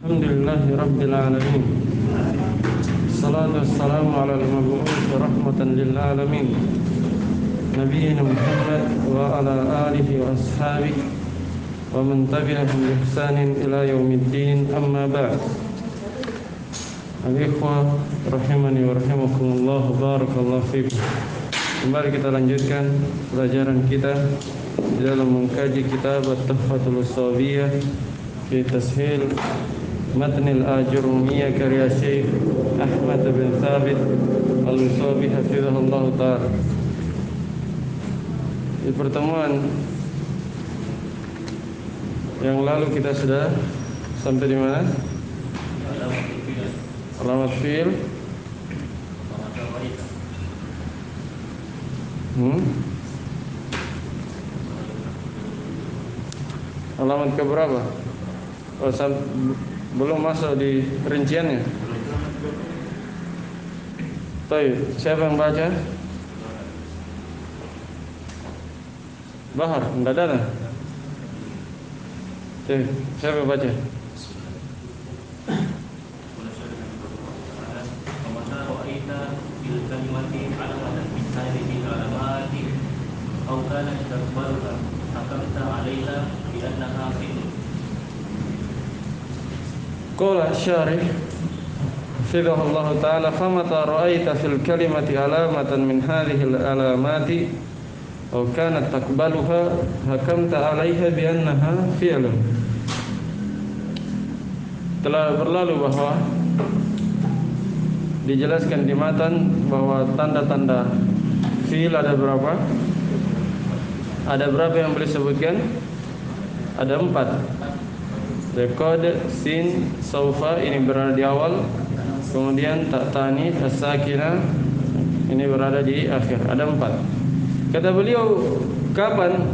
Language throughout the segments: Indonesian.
Alhamdulillahi Rabbil Alamin. Salatu wassalamu ala al-mabu'uth rahmatan lil alamin, Nabiyyina Muhammad wa ala alihi wa ashabihi wa man tabi'ahum bi ihsanin ila yaumiddin, amma ba'd. Al-ikhwah rahimani wa rahimakumullah, barakallahu fikum. Kembali kita lanjutkan pelajaran kita dalam mengkaji kitab At-Tuhfatul Ushtabiyah fi tashil matnil Ajurumiyah karya Syekh Ahmad bin Thabit Al-Ushtabi hafizahullah ta'ala. Di pertemuan yang lalu kita sudah sampai di mana? Alamat fi'il. Alamat keberapa? Oh, belum masuk di rinciannya. Baik, siapa yang baca? Bahar, enggak ada. Siapa yang baca? Qala syarih hafizahullah ta'ala, famata ra'aita fil kalimati alamatan min hadhihi al-alamati aw kanat taqbaluha hakamta 'alaiha bi annaha fi'lun. Telah berlalu bahwa dijelaskan di matan bahwa tanda-tanda fi'il ada berapa? Ada berapa yang boleh sebutkan? Ada 4. Qad, sin, saufa ini berada di awal, kemudian ta ta'nits, as-sakinah ini berada di akhir. Ada 4. Kata beliau, kapan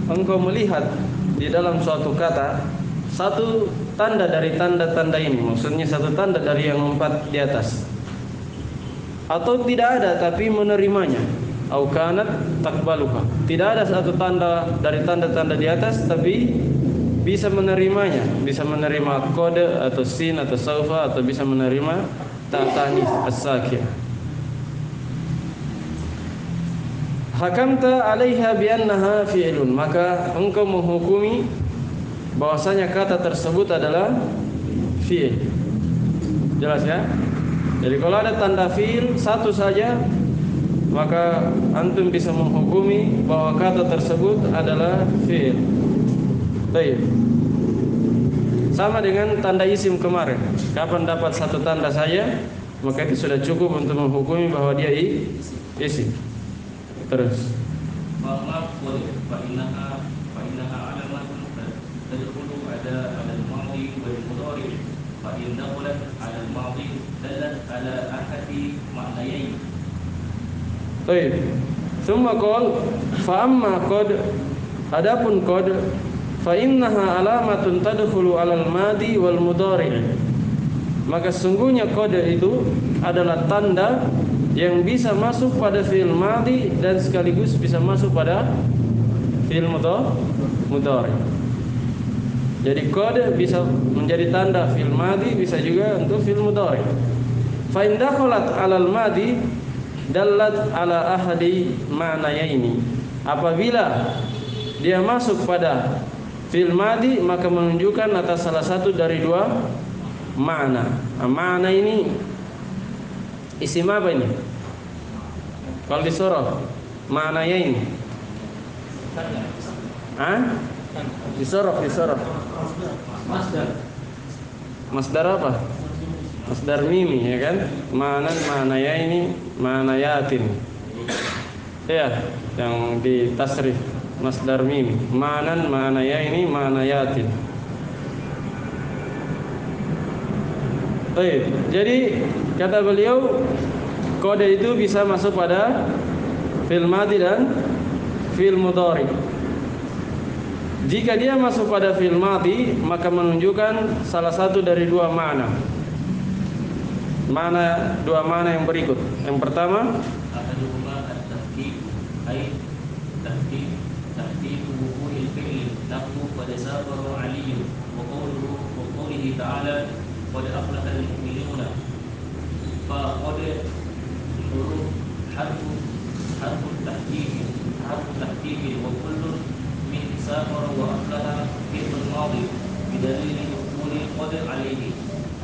engkau melihat di dalam suatu kata satu tanda dari tanda-tanda ini, maksudnya satu tanda dari yang 4 di atas, atau tidak ada tapi menerimanya, au kanat taqbaluha, tidak ada satu tanda dari tanda-tanda di atas tapi bisa menerimanya, bisa menerima kode atau sin atau saufa, atau bisa menerima ta ta'nits as-sakinah. Hakamta 'alaiha bi annaha fi'lun, maka engkau menghukumi bahwasanya kata tersebut adalah fi'il. Jelas ya? Jadi kalau ada tanda fi'il satu saja, maka antum bisa menghukumi bahwa kata tersebut adalah fi'il. Baik. Sama dengan tanda isim kemarin. Kapan dapat satu tanda saja, maka itu sudah cukup untuk menghukumi bahwa dia isim. Terus. Baik. Summa qol fa amma qad, adapun qad fa innaha alamatun tadkhulu 'alal madi wal mudhari', maka sungguhnya kode itu adalah tanda yang bisa masuk pada fi'il madi dan sekaligus bisa masuk pada fi'il mudhari'. Jadi kode bisa menjadi tanda fi'il madi, bisa juga untuk fi'il mudhari'. Fa in dakhalat 'alal madi dallat 'ala ahadi ma'nayaini, apabila dia masuk pada fi'il madi maka menunjukkan atas salah satu dari 2 makna. Makna ini isim apa ini? Kalau disorot maknanya ini. Disorot. Masdar apa? Masdar mimi, ya kan? Maknanya ini maknayatin. Ya, yang di tasrif masdar mimi, maknanya ini maknayatin. Baik, jadi kata beliau kode itu bisa masuk pada fi'il madhi dan fi'il mudhari. Jika dia masuk pada fi'il madhi, maka menunjukkan salah satu dari 2 makna. Dua makna yang berikut. Yang pertama, تحقيق وقوع الفعل نحو قد سافر علي وقوله قوله تعالى قد أفلح المؤمنون. فقد حروف حرف تحقيق وكل من سافر وأفلح فعل الماضي بدليل دخول قد عليه،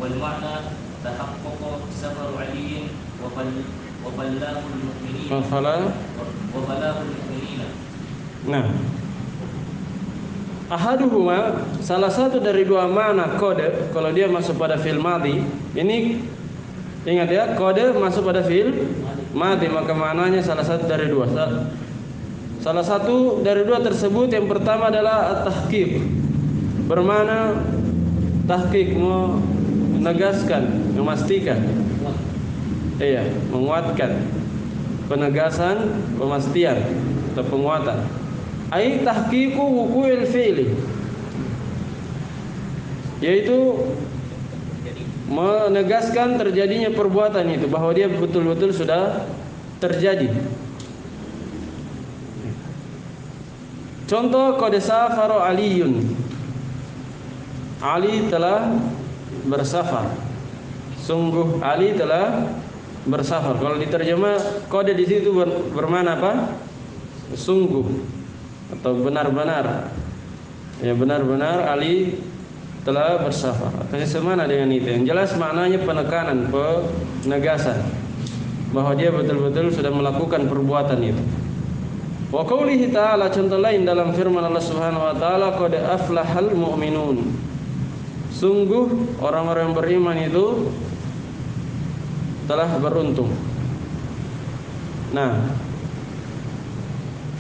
والمعنى تحقق سفر علي وفلاح المؤمنين. Nah, ahaduhuma, salah satu dari dua makna kode kalau dia masuk pada fi'il madhi. Ini ingat ya, kode masuk pada fi'il madhi, maka maknanya salah satu dari dua. Salah satu dari dua tersebut yang pertama adalah at-tahqiq, bermakna tahqiq, menegaskan, memastikan. Iya, menguatkan, penegasan, pemastian atau penguatan. Ai tahqiqu wuqu'il fi'li, yaitu menegaskan terjadinya perbuatan itu, bahwa dia betul-betul sudah terjadi. Contoh, qad safara Aliyun, Ali telah bersafar. Sungguh Ali telah bersafar. Kalau diterjemah qad di situ bermakna apa? Sungguh atau benar-benar. Ya, benar-benar Ali telah bersafar. Atau semana dengan itu. Yang jelas maknanya penekanan, penegasan, bahwa dia betul-betul sudah melakukan perbuatan itu. Wa qoulihi ta'ala, contoh lain dalam firman Allah Subhanahu wa taala, qad aflahal mu'minun. Sungguh orang-orang yang beriman itu telah beruntung. Nah,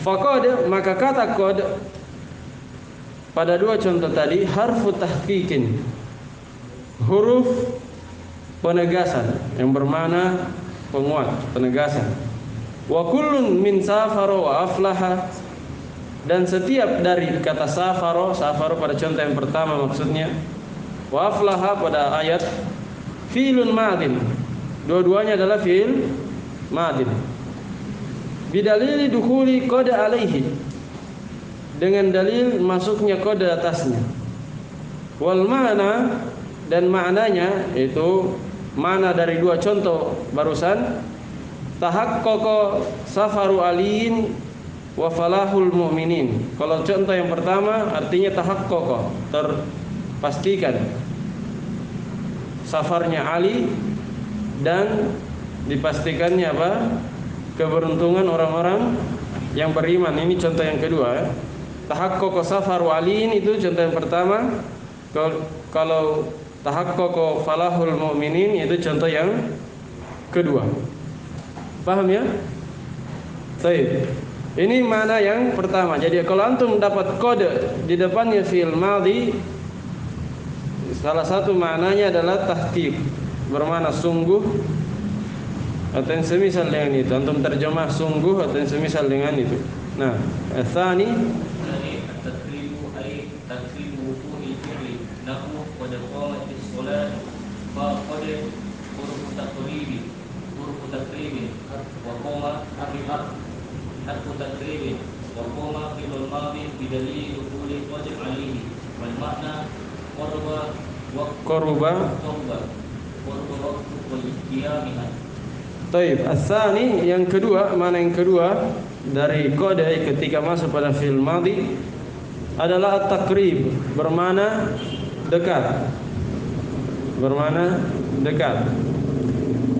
faqad, maka kata qad pada dua contoh tadi harfu tahqiqin, huruf penegasan yang bermakna penguat, penegasan. Wa kullun min safara wa aflaha, dan setiap dari kata safara pada contoh yang pertama maksudnya, wa aflaha pada ayat, fi'lun madin, dua-duanya adalah fi'il madin. Bidalili dukhuli qad alaihi, dengan dalil masuknya qad atasnya. Wal ma'na, dan maknanya itu mana dari dua contoh barusan, tahaqqaqa safaru aliin wa falahul mu'minin. Kalau contoh yang pertama artinya tahaqqaqa, terpastikan safarnya Ali dan dipastikannya apa? Keberuntungan orang-orang yang beriman. Ini contoh yang kedua. Tahaqqaqa safaru aliin itu contoh yang pertama. Kalau tahaqqaqa falahul mu'minin itu contoh yang kedua. Paham ya? Baik. Ini mana yang pertama. Jadi kalau antum dapat kode di depannya fi'il madhi, salah satu maknanya adalah tahqiq, bermakna sungguh atau yang semisal dengan itu. Antum terjemah sungguh atau yang semisal dengan itu. Nah, tsani at-taqribu ay taqribu wuqu'il fi'li nahu qad qamatis shalah fa qad huruf taqribi wa qama harfu taqribi wa qama fi'l madhi bidalil dukhuli qad alayhi, wal makna qaruba waqtu qiyamah. Taib, as-tsani yang kedua, mana yang kedua dari qad ketika masuk pada fi'il madhi adalah at-taqrib, bermakna dekat. Bermakna dekat.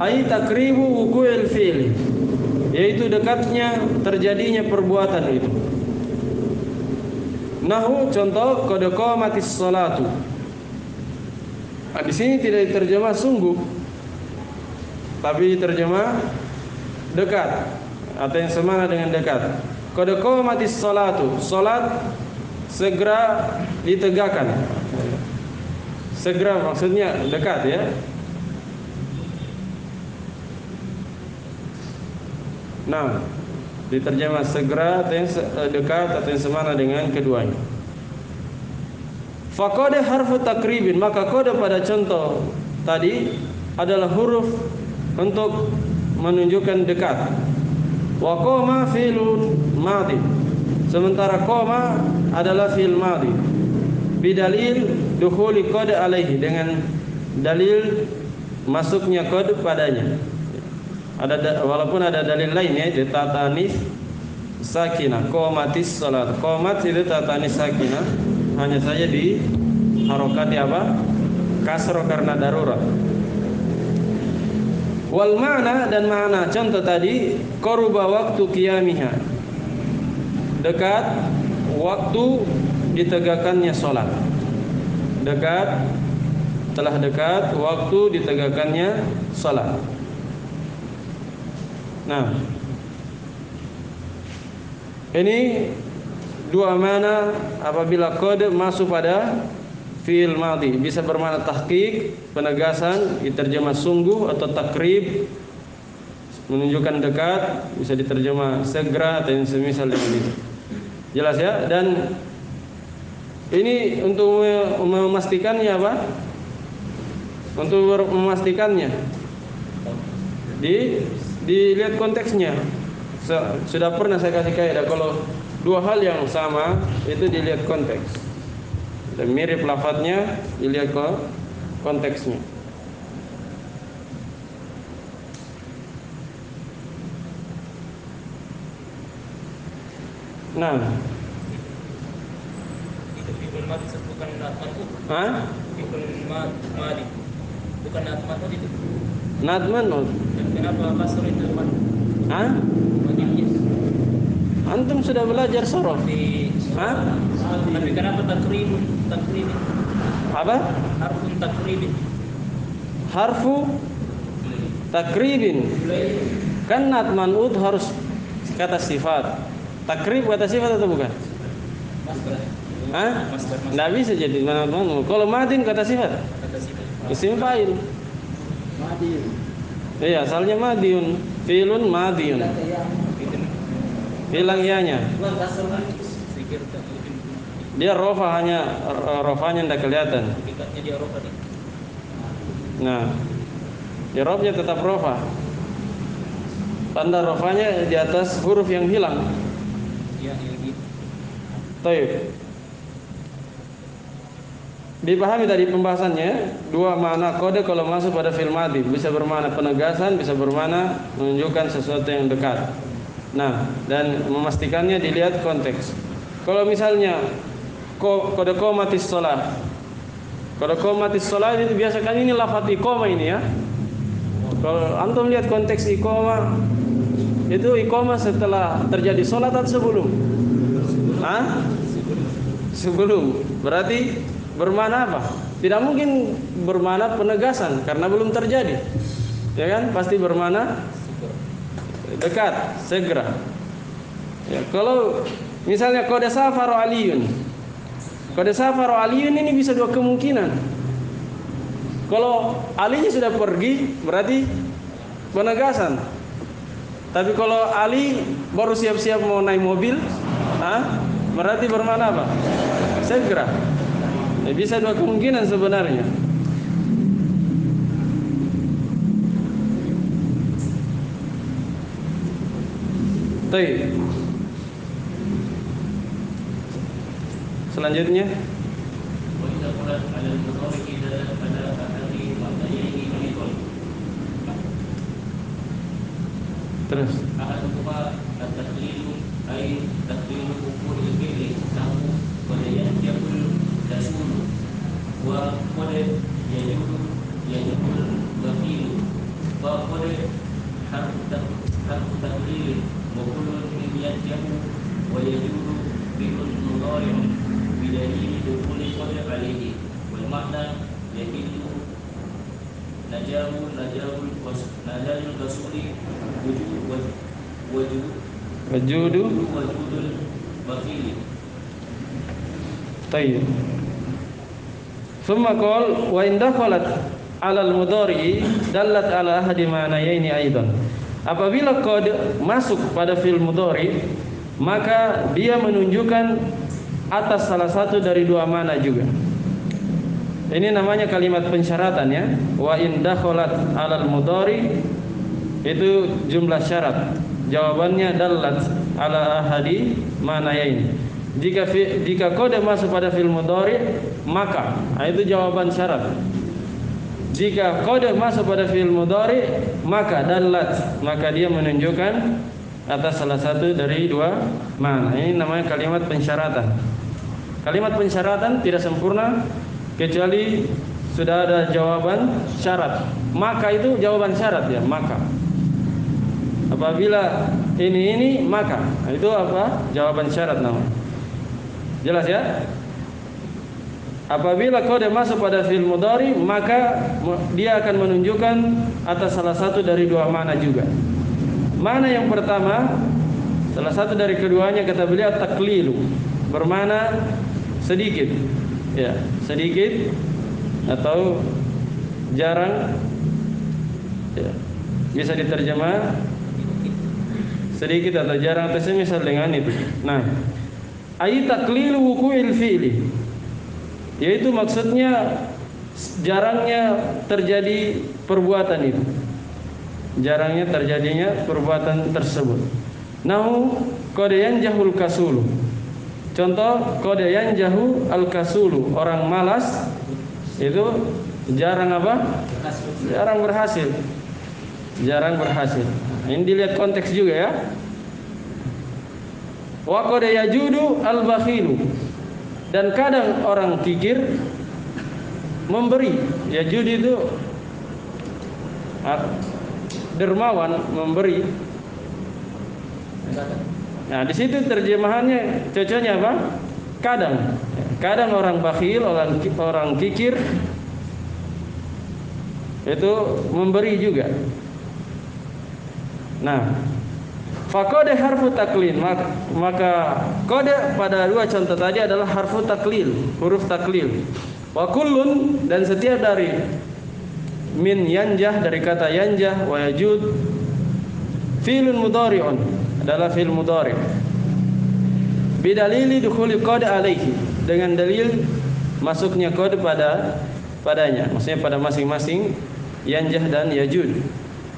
Ai taqribu wuqu'il fi'li, yaitu dekatnya terjadinya perbuatan itu. Nahu, contoh, qad qamatis sholatu. Di sini tidak diterjemah sungguh, tapi diterjemah dekat atau yang semana dengan dekat. Qad qamatis sholatu, salat segera ditegakkan. Segera maksudnya dekat ya. Nah, diterjemah segera atau yang dekat atau yang semana dengan keduanya. Faqad harfu takribin, maka qad pada contoh tadi adalah huruf untuk menunjukkan dekat. Wa qama fi'lun madhi, sementara qama adalah fi'il madhi. bidalil dukhuli qad alaihi, dengan dalil masuknya qad padanya. Walaupun ada dalil lain ya, di tatanis sakinah, qomatis salat. Qomat itu tatanis sakinah, hanya saja di harokati apa? Kasro karena darurat. Wal ma'na, dan makna contoh tadi qaruba waktu qiyamiha, dekat waktu ditegakkannya salat. Dekat, telah dekat waktu ditegakkannya salat. Nah, ini dua makna apabila qad masuk pada fi'il madhi, bisa bermakna tahqiq, penegasan, diterjemah sungguh, atau takrib, menunjukkan dekat, bisa diterjemah segera atau yang semisal dengan itu. Jelas ya? Dan ini untuk memastikannya apa? Untuk memastikannya dilihat konteksnya. Sudah pernah saya kasih kaidah, kalau dua hal yang sama itu dilihat konteks. Dan mirip lafadznya, dilihat ke konteksnya. Nah, itu fi'il madhi bukan natman itu. Hah? Fi'il madhi bukan natman itu. Natman. Dan kenapa kasr itu madhi? Hah? Madhinya. Antum sudah belajar sorof? Hah? Tapi kenapa takrib? Apa? Harfun takribin. Harfu takribin. Kan nat man'ud harus kata sifat. Takrib kata sifat atau bukan? Masdar. Hah? Masdar. Nggak bisa jadi nat man'ud. Kalau madin kata sifat? Kata sifat. Isim fa'il. Madiun. Iya, asalnya madiun. Fi'lun madiun. Hilang ianya. Zikir tak lebih. Dia rofa, hanya rofanya tidak kelihatan. Hakikatnya dia rofa nih. Nah, i'rabnya tetap rofa. Tanda rofanya di atas huruf yang hilang. Iya, gitu. Taib. Dipahami tadi pembahasannya, dua makna kode kalau masuk pada fi'il madhi, bisa bermakna penegasan, bisa bermakna menunjukkan sesuatu yang dekat. Nah, dan memastikannya dilihat konteks. Kalau misalnya kode qomatis shalah. Kode qomatis shalah itu biasakan ini lafaz iqamah ini ya. Kalau antum lihat konteks iqamah, itu iqamah setelah terjadi salat atau sebelum? Hah? Sebelum. Berarti bermakna apa? Tidak mungkin bermakna penegasan karena belum terjadi. Ya kan? Pasti bermakna dekat, segera. Ya, kalau misalnya qad safara aliyun. Qad safara aliyun ini bisa dua kemungkinan. Kalau alinya sudah pergi berarti penegasan. Tapi kalau Ali baru siap-siap mau naik mobil, berarti bermakna apa? Segera. Ya, bisa dua kemungkinan sebenarnya. Baik. Selanjutnya terus wajudu tayyib. Thumma qala wa in dakhalat 'ala al-mudhari dallat 'ala ahadi ma'nayaini aidan. Apabila qad masuk pada fi'il mudhari, maka dia menunjukkan atas salah satu dari dua makna juga. Ini namanya kalimat pensyaratan ya. Wa in dakhalat 'ala al-mudhari, itu jumlah syarat. Jawabannya dallat 'ala ahadi ma'nayaini. Jika qad masuk pada fi'il mudhari maka, itu jawaban syarat. Jika qad masuk pada fi'il mudhari maka dallat, maka dia menunjukkan atas salah satu dari dua makna. Ini namanya kalimat pensyaratan. Kalimat pensyaratan tidak sempurna kecuali sudah ada jawaban syarat. Maka itu jawaban syarat ya, maka. Apabila ini maka, itu apa? Jawaban syarat namanya. Jelas ya? Apabila qad masuk pada fi'il mudhari maka dia akan menunjukkan atas salah satu dari dua makna juga. Makna yang pertama, salah satu dari keduanya kata beliau taqlilu, bermakna sedikit. Ya, sedikit atau jarang. Ya, bisa diterjemah sedikit atau jarang atau semisal dengan itu. Nah, ay taqlilu wuqu'il fi'li, yaitu maksudnya jarangnya terjadi perbuatan itu. Jarangnya terjadinya perbuatan tersebut. Nahu qad yanjahul kasulu. Contoh qad yanjahu al-kasulu, orang malas itu jarang apa? Jarang berhasil. Jarang berhasil. Ini dilihat konteks juga ya. Wa qad yajudu al-bakhilu, dan kadang orang kikir memberi. Yajud itu dermawan, memberi. Nah, di situ terjemahannya cocoknya apa? Kadang. Kadang orang bakhil, orang kikir itu memberi juga. Nah, faqad harfu taklil, maka qad pada dua contoh tadi adalah harfu taklil, huruf taklil. Wa kullun, dan setiap dari min yanjah, dari kata yanjah, wa yajud, fi'lun mudhari'un, adalah fi'il mudhari'. Bidalili dukhuli qad alaihi, dengan dalil masuknya qad padanya, maksudnya pada masing-masing yanjah dan yajud.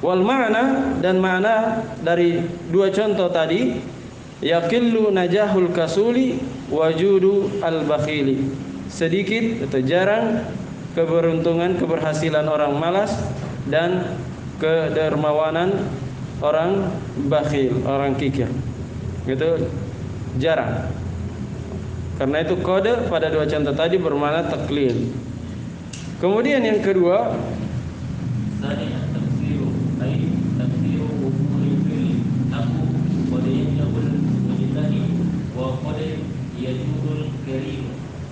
Wal ma'na, dan makna dari dua contoh tadi, yaqillu najahul kasuli wajudu al-bakhili, sedikit atau jarang keberuntungan, keberhasilan orang malas dan kedermawanan orang bakhil, orang kikir. Itu jarang. Karena itu qad pada dua contoh tadi bermakna taklil. Kemudian yang kedua,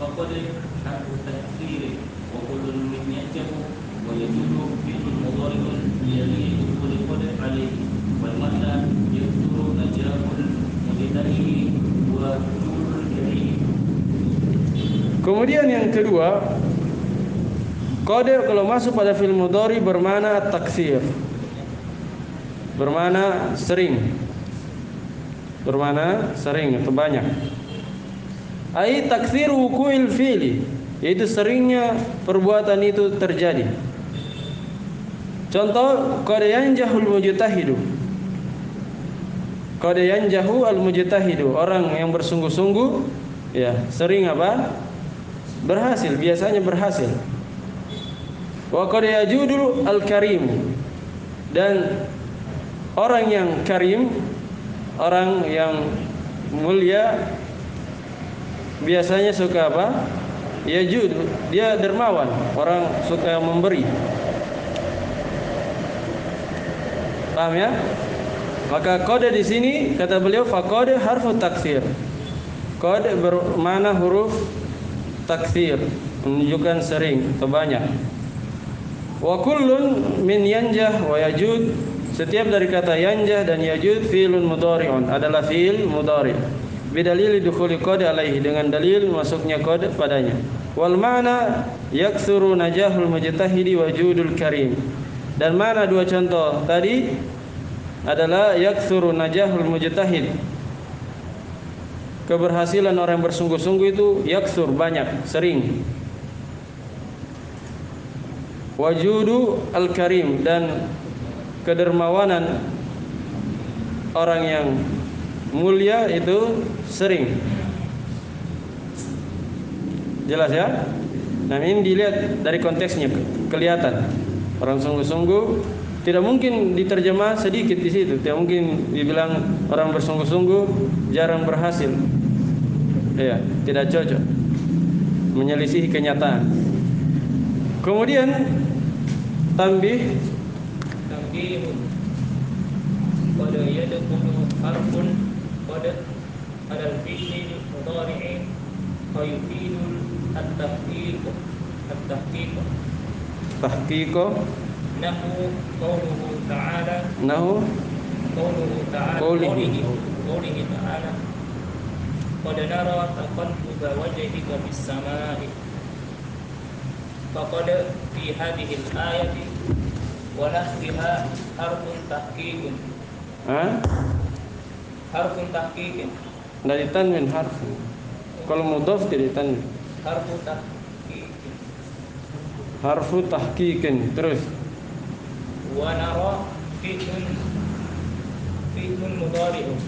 فقد حرف تكثير وكل من ينجح ويجوز فعل مضارع يلي دخول قد عليه والمعنى يكثر نجاح المجتهد وجود الكريم. Kemudian yang kedua, qad kalau masuk pada fi'il mudhari bermakna taktsir, bermakna sering, bermakna sering atau banyak. Ai taktsir wuqu'il fi'li, yaitu seringnya perbuatan itu terjadi. Contoh, qad yanjahul mujtahidu. Qad yanjahu al-mujtahidu, orang yang bersungguh-sungguh ya sering apa? Berhasil, biasanya berhasil. Wa qad yajudu al-karim, dan orang yang karim, orang yang mulia biasanya suka apa? Yajud, dia dermawan, orang suka memberi. Paham ya? Maka qad di sini kata beliau faqad harfu taktsir. Qad bermakna huruf taktsir, menunjukkan sering atau banyak. Wa kullun min yanjah wa yajud, setiap dari kata yanjah dan yajud fi'lun mudhari'un, adalah fi'il mudhari'. Bidalil dukhuli qad alaihi, dengan dalil masuknya qad padanya. Wal ma'na yaktsuru najahul mujtahidi wajudul karim, dan mana dua contoh tadi adalah yaktsuru najahul mujtahid, keberhasilan orang yang bersungguh-sungguh itu yaktsur, banyak, sering. Wajudu al-karim, dan kedermawanan orang yang mulia itu sering. Jelas ya? Nah, ini dilihat dari konteksnya, kelihatan. Orang sungguh-sungguh tidak mungkin diterjemah sedikit di situ. Tidak mungkin dibilang orang bersungguh-sungguh jarang berhasil. Ya, tidak cocok. Menyelisihi kenyataan. Kemudian tambih qad yadkhulu harfun qad alal fi'li mudhari'in fa yufidu at-tahqiq tahqiqo nahu qawluhu ta'ala qawlihi ta'ala qad nara taqalluba wajhika fis samaa'i faqad fi hadhihi al-ayati wa nahwiha harfun tahqiqun harfun tahqiqin dari tanwin harfu. Kalau mudhaf tidak tanwin. Harfu tahqiqin. Terus wa nara fi'lun mudhari'un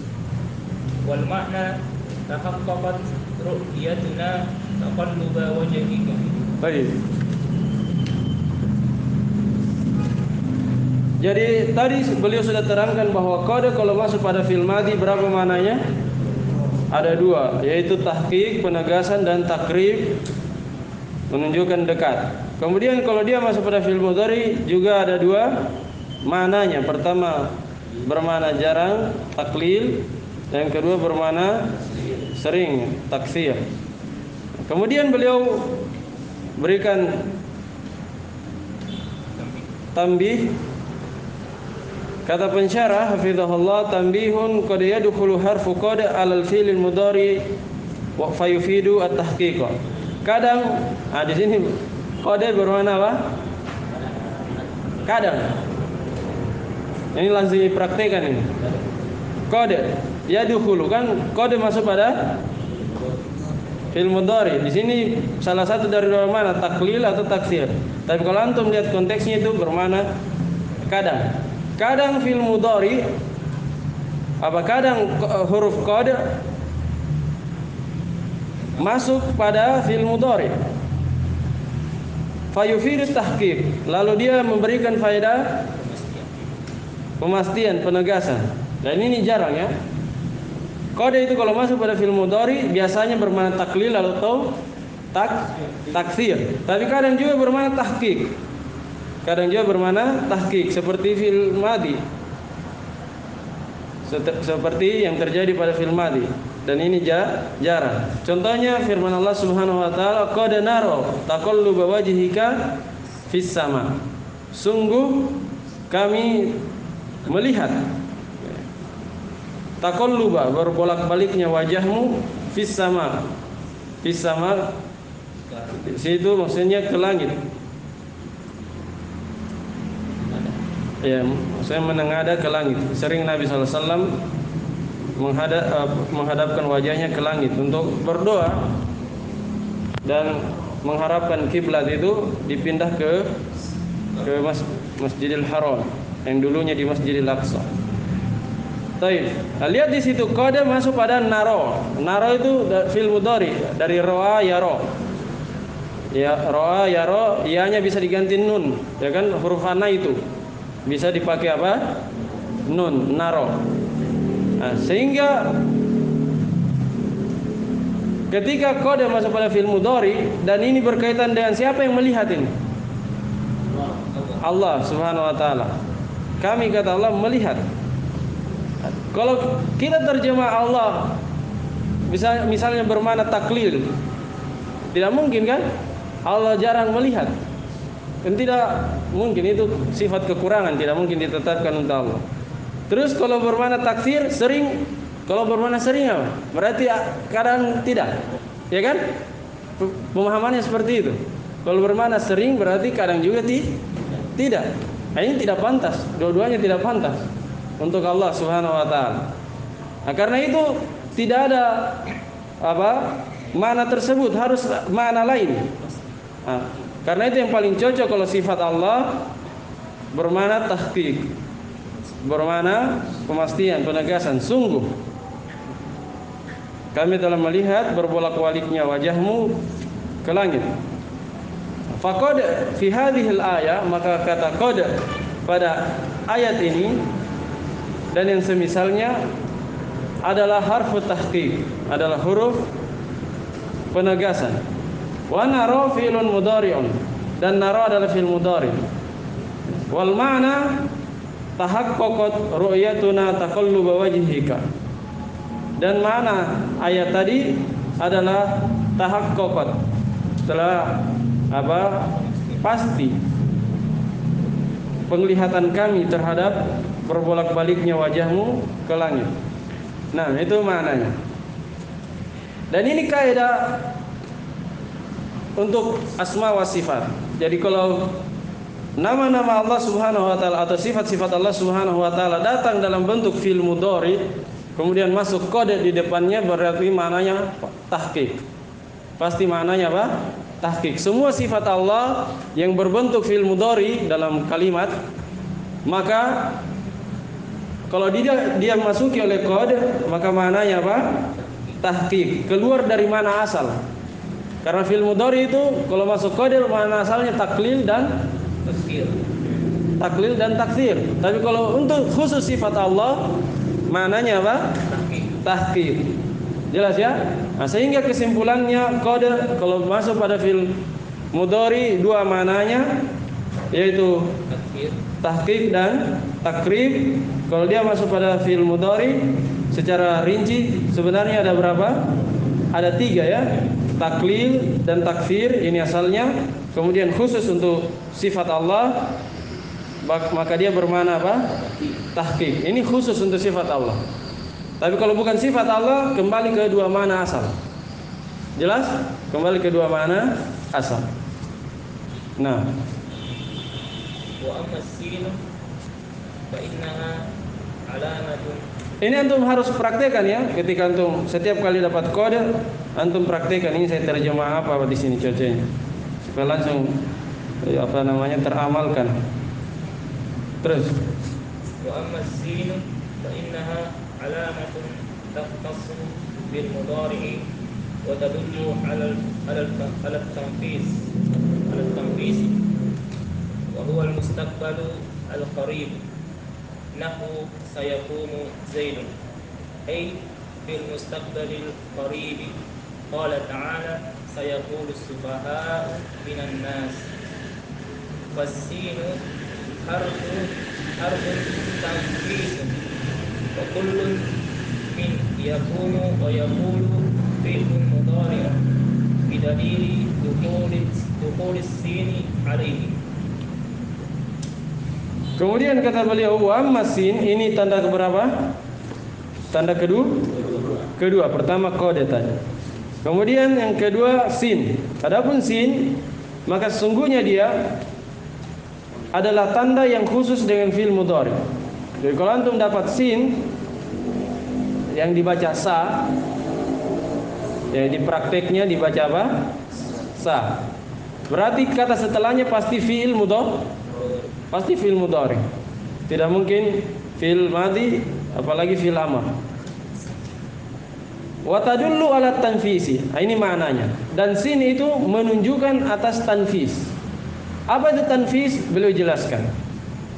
wal ma'na tahaqqaqat ru'yatuna taqalluba wajhika. Baik. Jadi tadi beliau sudah terangkan bahwa qad kalau masuk pada fi'il madhi berapa maknanya? Ada dua, yaitu tahqiq, penegasan, dan takrib, menunjukkan dekat. Kemudian kalau dia masuk pada fi'il mudhari juga ada dua maknanya. Pertama bermakna jarang, taklil, dan yang kedua bermakna sering, taksir. Kemudian beliau berikan tambih. Kata pensyarah hafizahullah, tambihun qad yadkhulu harfu qad 'alal fi'lil mudhari wa fayufidu at-tahqiq. Kadang di sini qad bermakna apa? Kadang. Ini langsung dipraktikkan ini. Qad yadkhulu kan qad masuk pada fi'il mudhari. Di sini salah satu dari dua mana, taklil atau taksir. Tapi kalau antum lihat konteksnya itu bermakna kadang. Kadang fi'il mudhari kadang huruf qad masuk pada fi'il mudhari fayufidu tahqiq, lalu dia memberikan faedah pemastian, penegasan. Dan ini jarang ya. Qad itu kalau masuk pada fi'il mudhari biasanya bermakna taklil atau taksir. Tapi kadang juga bermakna tahqiq. Kadang juga bermakna tahqiq seperti fi'il madhi. Seperti yang terjadi pada fi'il madhi. Dan ini jarang. Contohnya firman Allah Subhanahu wa taala, qad nara taqalluba wajhika fis sama. Sungguh kami melihat taqalluba, berbolak-baliknya wajahmu fis sama. Fis sama di situ maksudnya ke langit. Ya, saya menengadah ke langit. Sering Nabi SAW menghadapkan wajahnya ke langit untuk berdoa dan mengharapkan kiblat itu dipindah ke Masjidil Haram yang dulunya di Masjidil Aqsa. Baik, lihat di situ qad masuk pada naro. Naro itu fi'il mudhari dari ro'a yaro. Ya, ro'a yaro, ianya bisa diganti nun, ya kan, huruf ana itu. Bisa dipakai apa? Nun, naro. Nah, sehingga ketika qad masuk pada fi'il mudhari dan ini berkaitan dengan siapa yang melihat ini? Allah Subhanahu wa taala. Kami kata Allah melihat. Kalau kita terjemah Allah misalnya bermakna taklil, tidak mungkin kan? Allah jarang melihat. Dan tidak mungkin, itu sifat kekurangan, tidak mungkin ditetapkan untuk Allah. Terus kalau bermakna taksir, sering. Kalau bermakna sering apa? Berarti kadang tidak. Ya kan? Pemahamannya seperti itu. Kalau bermakna sering berarti kadang juga tidak. Nah, ini tidak pantas. Dua-duanya tidak pantas untuk Allah Subhanahu wa taala. Nah, karena itu tidak ada makna tersebut, harus makna lain. Nah, karena itu yang paling cocok kalau sifat Allah bermakna tahqiq, bermakna pemastian, penegasan, sungguh. Kami telah melihat berbolak-baliknya wajahmu ke langit. Faqad fi hadhil ayah, maka kata qad pada ayat ini dan yang semisalnya adalah harfu tahqiq, adalah huruf penegasan. Wa nara fi'lun mudhari'un, dan nara adalah fi'il mudhari'. Wal ma'na tahaqqaqat ru'yatuna taqalluba wajhika. Dan makna ayat tadi adalah tahaqqaqat, telah pasti penglihatan kami terhadap berbolak-baliknya wajahmu ke langit. Nah, itu maknanya. Dan ini kaidah untuk asma wa sifat. Jadi kalau nama-nama Allah Subhanahu wa taala atau sifat-sifat Allah Subhanahu wa taala datang dalam bentuk fi'il mudhari, kemudian masuk kode di depannya, berarti maknanya tahqiq. Pasti maknanya apa? Tahqiq. Semua sifat Allah yang berbentuk fi'il mudhari dalam kalimat, maka kalau dia masuki oleh kode, maka maknanya apa? Tahqiq. Keluar dari mana asal. Karena fi'il mudhari itu kalau masuk kode makna asalnya taklil dan takdir. Tapi kalau untuk khusus sifat Allah, maknanya apa? Tahqiq. Jelas ya? Nah, sehingga kesimpulannya kode kalau masuk pada fi'il mudhari dua maknanya, yaitu tahqiq dan takrib. Kalau dia masuk pada fi'il mudhari secara rinci sebenarnya ada berapa? Ada 3 ya. Taklil dan takfir, ini asalnya. Kemudian khusus untuk sifat Allah, maka dia bermakna apa? Tahqiq. Ini khusus untuk sifat Allah. Tapi kalau bukan sifat Allah, kembali ke dua makna asal. Jelas? Kembali ke dua makna asal. Nah, wa amma as-sin fa innaha alamatun. Ini antum harus praktekkan ya. Ketika antum setiap kali dapat kode, antum praktekkan. Ini saya terjemah apa di sini cocoknya, supaya langsung teramalkan. Terus. Wa amma as-sin fa innaha alamatun takhtassu bil mudhari' wa tadullu 'ala al-tanfis wa huwa al-mustaqbalu al-qarib. Nahu sayakunu Zaidun, ay fil mustaqbalil qarib. Qala ta'ala sayaqulu as-sufaha'u minan nas. Was-sinu harfun tanfisun wa kullun min yakunu wa yaqulu fi'lun mudhari' bidalili dukhuli sini alaihi. Kemudian kata beliau, wa masin, ini tanda keberapa? Tanda kedua. Pertama kode tadi. Kemudian yang kedua sin. Adapun sin, maka sesungguhnya dia adalah tanda yang khusus dengan fi'il mudhari. Jadi kalau antum dapat sin yang dibaca sa, ya di prakteknya dibaca apa? Sa. Berarti kata setelahnya pasti fi'il mudhari. Pasti fi'il mudhari. Tidak mungkin fi'il madhi, apalagi fi'il amr. Wa tadullu ala tanfisi. Ini maknanya. Dan sin itu menunjukkan atas tanfis. Apa itu tanfis? Beliau jelaskan.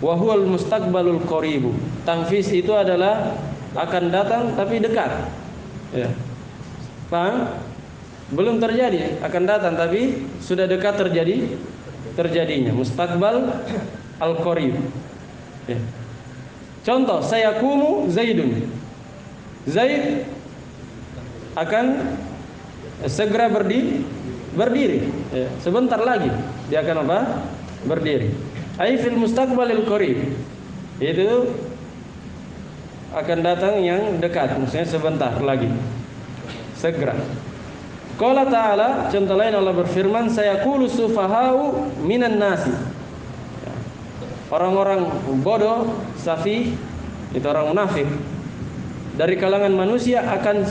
Wa huwal mustaqbalul qaribu. Tanfis itu adalah akan datang tapi dekat. Ya. Paham? Belum terjadi, akan datang tapi sudah dekat terjadinya. Mustaqbal al-qarib. Ya. Contoh, sayakumu Zaidun. Zaid akan segera berdiri. Ya. Sebentar lagi dia akan apa? Berdiri. Ai fil mustaqbalil qarib. Itu akan datang yang dekat, maksudnya sebentar lagi. Segera. Qala ta'ala, contoh lain Allah berfirman, sayaqulu sufaha'u minan nasi. Orang-orang bodoh, safi, itu orang munafik dari kalangan manusia akan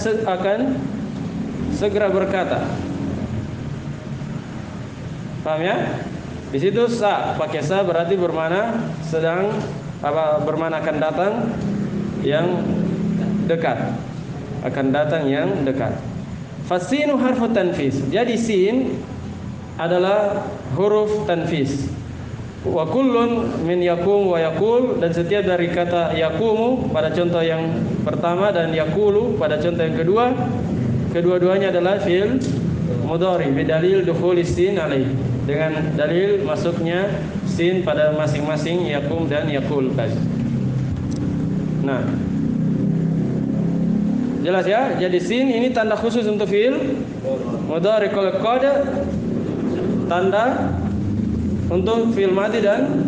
segera berkata. Paham ya? Di situ sa, pakai sa berarti bermana sedang bermana akan datang yang dekat. Akan datang yang dekat. Fasinu harfu tanfis. Jadi sin adalah huruf tanfis. Wa kullun min yakum wa yakul, dan setiap dari kata yakumu pada contoh yang pertama dan yakulu pada contoh yang kedua, kedua-duanya adalah fi'il mudhari bidalil dukhulis sin alaih, dengan dalil masuknya sin pada masing-masing yakum dan yakul tadi. Nah, jelas ya? Jadi sin ini tanda khusus untuk fi'il mudhari. Kalau qad tanda untuk fi'il madhi dan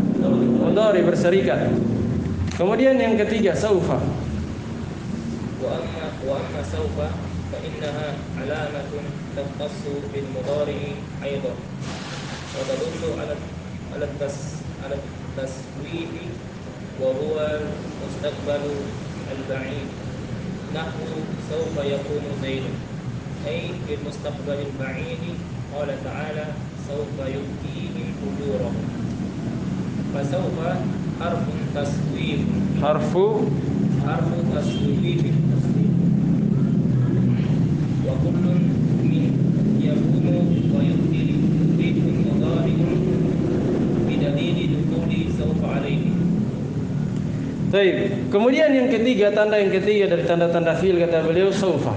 mudhari berserikat. Kemudian yang ketiga saufa. Wa amma saufa fa innaha alamatun takhtassu bil mudhari aidan wa tadullu ala taswif wa huwa mustaqbalu al ba'id nahwu saufa yakunu zaidun ay bil mustaqbal al ba'id. Qala ta'ala saufa yu'tihim ujurahum. Fasaufa harfun taswif, harfu taswif wa kullun min yakunu wa yu'tihim mudhari'un bidalili dukhuli saufa alaihi. Baik. Kemudian yang ketiga, tanda yang ketiga dari tanda-tanda fi'il kata beliau saufa.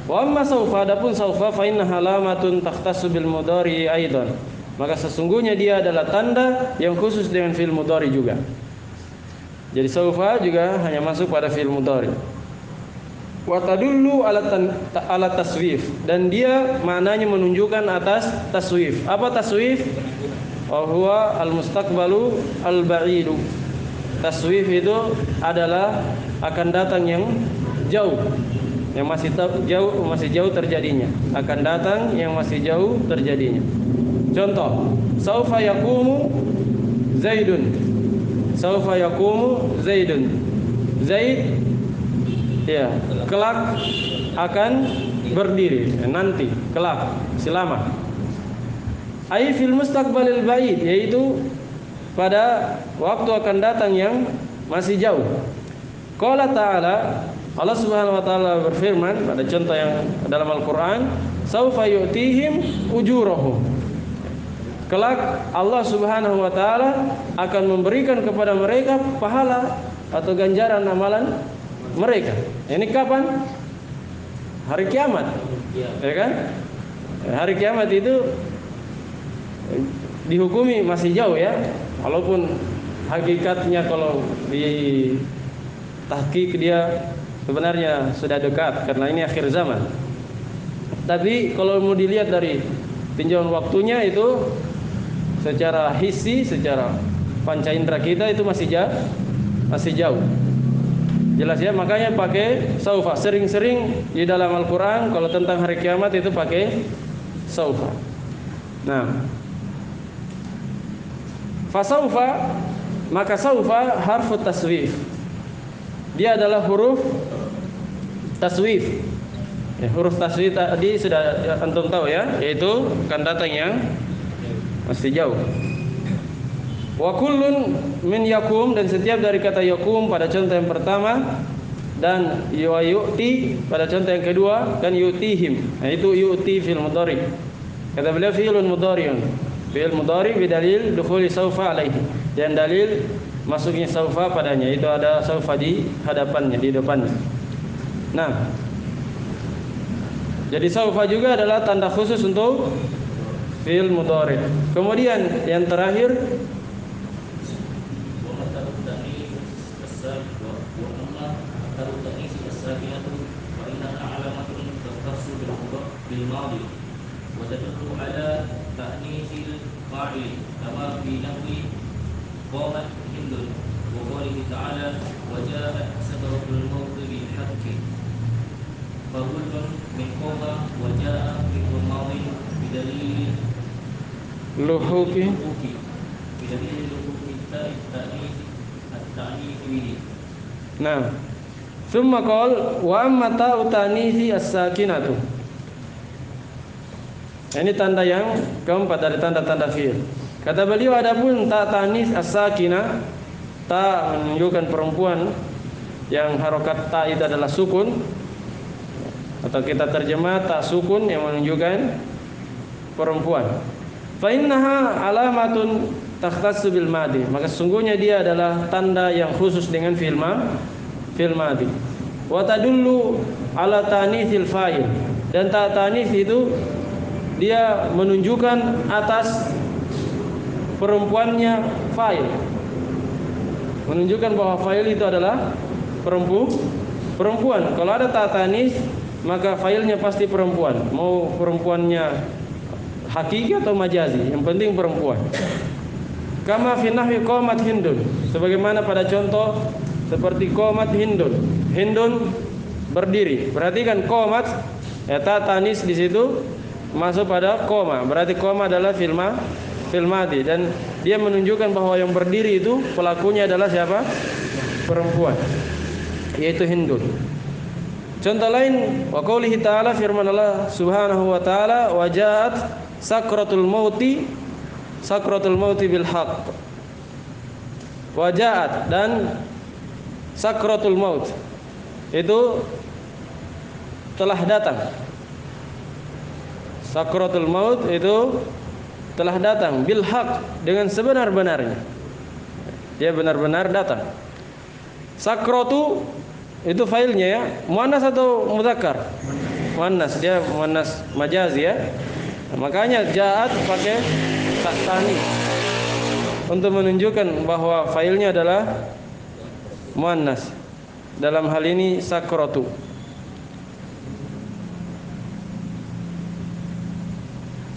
Wa amma saufa, adapun saufa fa innaha alamatun takhtassu bil mudhari aidan. Maka sesungguhnya dia adalah tanda yang khusus dengan fi'il mudhari juga. Jadi saufa juga hanya masuk pada fi'il mudhari. Wa tadullu ala taswif, dan dia maknanya menunjukkan atas taswif. Apa taswif? Wa huwa al mustaqbalu al ba'idu. Taswif itu adalah akan datang yang jauh, yang masih jauh terjadinya, akan datang yang masih jauh terjadinya. Contoh, saufa yaqumu zaidun. Saufa yaqumu zaidun. Zaid ya, kelak akan berdiri, nanti, kelak, selama. Ai fil mustaqbalil ba'id, yaitu pada waktu akan datang yang masih jauh. Qala ta'ala, Allah Subhanahu wa taala berfirman pada contoh yang dalam Al-Qur'an, saufa yu'tihim ujurahum. Kelak Allah Subhanahu wa taala akan memberikan kepada mereka pahala atau ganjaran amalan mereka. Ini kapan? Hari kiamat. Ya kan? Hari kiamat itu dihukumi masih jauh ya. Walaupun hakikatnya kalau di tahqiq dia sebenarnya sudah dekat karena ini akhir zaman. Tapi kalau mau dilihat dari tinjauan waktunya itu secara hissi, secara panca indera kita itu masih jauh. Jelas ya, makanya pakai saufa. Sering-sering di dalam Al-Qur'an kalau tentang hari kiamat itu pakai saufa. Nah, fasaufa, maka saufa harfu taswif. Dia adalah huruf taswif. Ya, huruf taswif tadi sudah antum tahu ya, yaitu akan datang yang masih jauh. Wa kullun min yakum, dan setiap dari kata yakum pada contoh yang pertama dan yu'ti pada contoh yang kedua kan yu'tihim. Nah, itu yu'ti fil mudhari. Kata beliau fi'lun mudhari'un. Fi'il mudhari bidalil dukhuli saufa alaihi, dan dalil masuknya saufa padanya, itu ada saufa di hadapannya, di depannya. Nah, jadi saufa juga adalah tanda khusus untuk fi'il mudhari. Kemudian yang terakhir وتدل على تأنيث الفاعل كما في نحو قامت هند وقوله تعالى وجاءت سكرة الموت بالحق فكل من قام وجاء في الماضي بدليل لحوق التأنيث به. Nah, summa qol wa amma ta'u ta'nithi as-sakinatu. Ini tanda yang keempat dari tanda-tanda fi'il. Kata beliau, adapun ta ta'nis as-sakinah, ta menunjukkan perempuan yang harokat ta itu adalah sukun, atau kita terjemah ta sukun yang menunjukkan perempuan. Fa innaha alamatun takhtassu bil madi. Maka sesungguhnya dia adalah tanda yang khusus dengan fi'il madi. Wa tadullu ala tanitsil fa'il. Dan ta'tanis itu dia menunjukkan atas perempuannya fa'il. Menunjukkan bahwa fa'il itu adalah perempuan. Kalau ada ta'tanis maka fa'ilnya pasti perempuan. Mau perempuannya hakiki atau majazi, yang penting perempuan. Kama fi nahwi qamat Hindun, sebagaimana pada contoh seperti qamat Hindun. Hindun berdiri. Perhatikan qamat, ta tanis di situ masuk pada qama. Berarti qama adalah fi'il madi dan dia menunjukkan bahwa yang berdiri itu pelakunya adalah siapa? Perempuan, yaitu Hindun. Contoh lain, wa qoulihi ta'ala, firman Allah Subhanahu wa ta'ala, wa ja'at sakratul mauti bil haqq. Wajaat, dan sakratul maut itu telah datang. Sakratul maut itu telah datang bil haqq, dengan sebenar-benarnya. Dia benar-benar datang. Sakratu itu failnya ya, muannas atau mudzakkar? Muannas, dia muannas majazi ya. Makanya ja'at pakai ta'tanis untuk menunjukkan bahwa failnya adalah muannas. Dalam hal ini sakratu.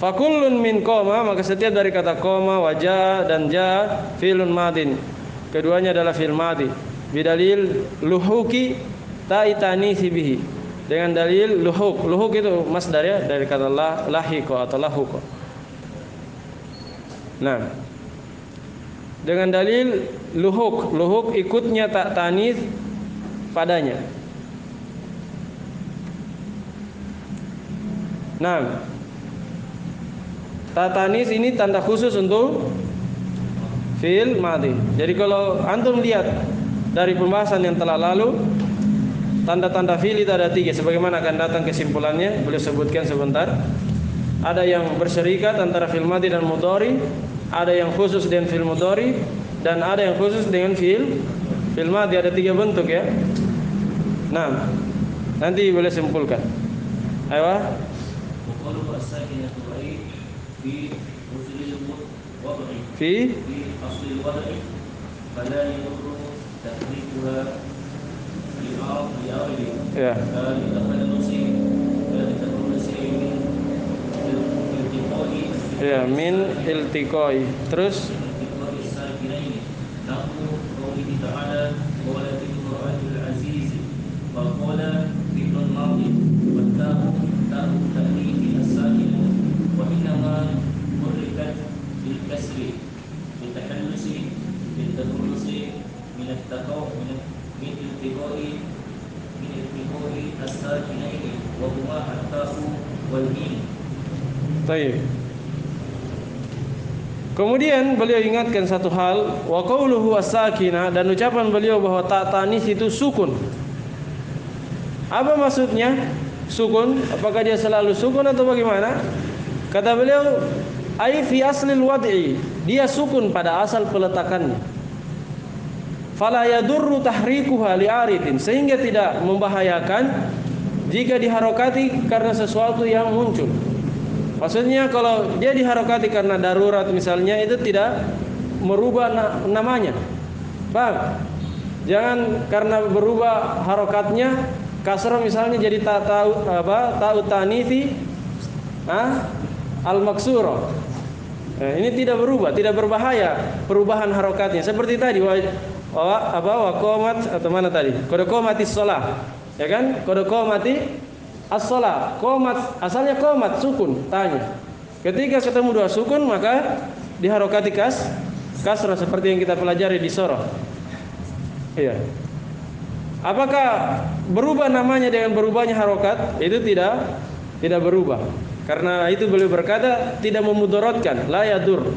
Fakullun min qoma, maka setiap dari kata qoma, wajah dan ja fi'lun madin. Keduanya adalah fi'il madi. Bidalil luhuki ta'tanisi bihi. Dengan dalil luhuk. Luhuk itu masdar ya, dari kata lahiqa atau lahuqa. Nah, dengan dalil luhuk. Luhuk ikutnya tak tanis padanya. Nah, tak tanis ini tanda khusus untuk fi'il madhi. Jadi kalau antum lihat dari pembahasan yang telah lalu, tanda-tanda fi'il itu ada 3, sebagaimana akan datang kesimpulannya, beliau sebutkan sebentar. Ada yang berserikat antara fi'il madhi dan mudhari, ada yang khusus dengan fi'il mudhari, dan ada yang khusus dengan fi'il madhi. Ada 3 bentuk ya. Nah, nanti boleh simpulkan. Ayo. Fi aslil wad'i fala yadurru tahrikuha ya. Ya, min iltiqai. Terus kemudian beliau ingatkan satu hal, wa qauluhu as-sakinah, dan ucapan beliau bahwa ta tanis itu sukun. Apa maksudnya sukun? Apakah dia selalu sukun atau bagaimana? Kata beliau, ai fi aslil wad'i, dia sukun pada asal peletakannya. Fala yadurru tahrikuha li'aridin, sehingga tidak membahayakan jika diharokati karena sesuatu yang muncul. Maksudnya kalau dia diharokati karena darurat misalnya, itu tidak merubah namanya. Paham? Jangan karena berubah harokatnya, kasrah misalnya jadi ta'u tanithi al-maksura. Nah, ini tidak berubah, tidak berbahaya perubahan harokatnya. Seperti tadi waqamat atau mana tadi? Qad qamatis shalah. Ya kan? Qad qamati as-shalah. Qamat asalnya qamat sukun tanya. Ketika ketemu dua sukun maka diharokati kasrah seperti yang kita pelajari di surah. Iya. Apakah berubah namanya dengan berubahnya harokat? Itu tidak berubah. Karena itu beliau berkata tidak memudaratkan, la yadur.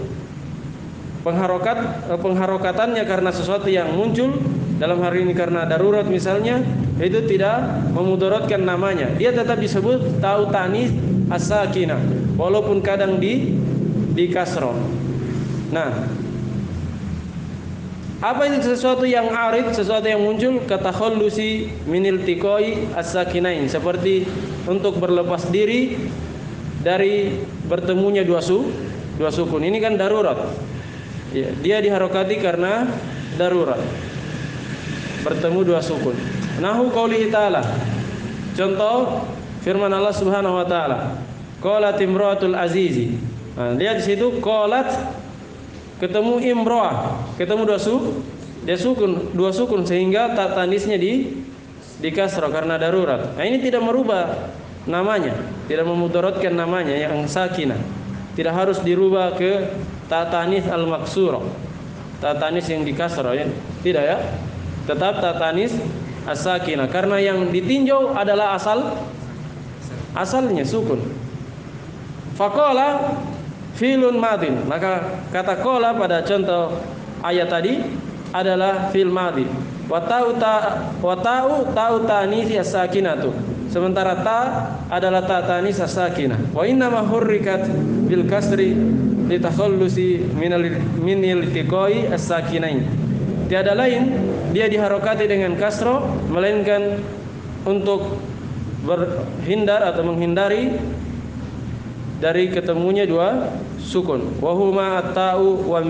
Pengharokatannya karena sesuatu yang muncul, dalam hari ini karena darurat misalnya, itu tidak memudaratkan namanya. Dia tetap disebut ta'u tanis as-sakinah, walaupun kadang di kasroh. Nah, apa itu sesuatu yang arid, sesuatu yang muncul? Katakhallusi minil tiqoi as-sakinain, seperti untuk berlepas diri dari bertemunya dua sukun. Ini kan darurat. Ya, dia diharokati karena darurat. Bertemu dua sukun. Nahu qaulihi ta'ala. Contoh firman Allah Subhanahu wa taala. Qalat imra'atul azizi. Nah, lihat di situ qalat ketemu imro'ah, ketemu dua sukun sehingga tak tanisnya di kasrah karena darurat. Nah, ini tidak merubah namanya, tidak memudaratkan namanya yang sakinah. Tidak harus dirubah ke ta tanis al-maksurah. Ta tanis yang di kasrah ya. Tidak ya. Tetap ta tanis as-sakinah karena yang ditinjau adalah asalnya sukun. Faqala fi'lun madin. Maka kata qala pada contoh ayat tadi adalah fi'il madhi. Wa ta'u ta'nisi as-sakinatu. Sementara ta adalah ta tanis as-sakinah. Wa inna ma hurrikat bil kasri litakhallusi minil tiqoi as-sakinain. Tiada lain dia diharokati dengan kasroh melainkan untuk berhindar atau menghindari dari ketemunya dua sukun. Wahuma at-ta'u wal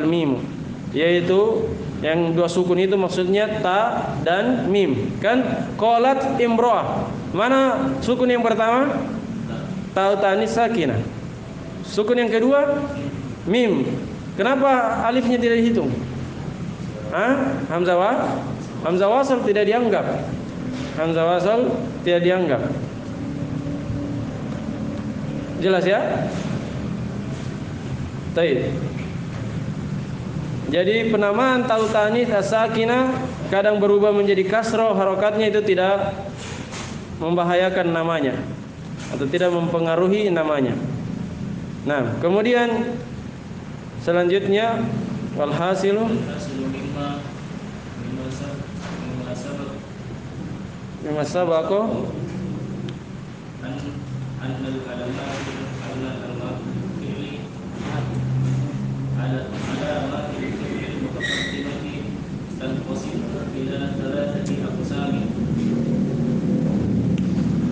mimu, yaitu yang dua sukun itu maksudnya ta dan mim. Kan qalat imro'ah. Mana sukun yang pertama? Ta tanis sakinah. Sukun yang kedua mim. Kenapa alifnya tidak dihitung? Hamzah wasal tidak dianggap. Hamzah wasal tidak dianggap. Jelas ya? Baik. Jadi penamaan ta'u tanis as-sakinah kadang berubah menjadi kasroh, harokatnya itu tidak membahayakan namanya atau tidak mempengaruhi namanya. Nah, kemudian selanjutnya walhasilu mimma sabaqo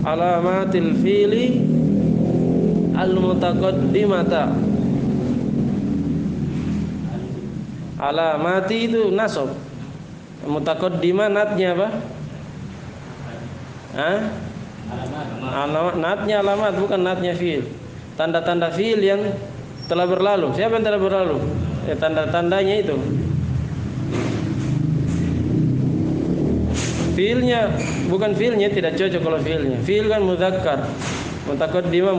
alamatil fi'li al-mutaqaddimata. Alamati itu nasab. Mutaqaddimah natnya apa? Natnya alamat, bukan natnya fi'il. Tanda-tanda fi'il yang telah berlalu. Siapa yang telah berlalu? Tanda-tandanya itu. Fi'ilnya, bukan fi'ilnya, tidak cocok kalau fi'ilnya. Fi'il kan mudzakkar. Mutaqaddimah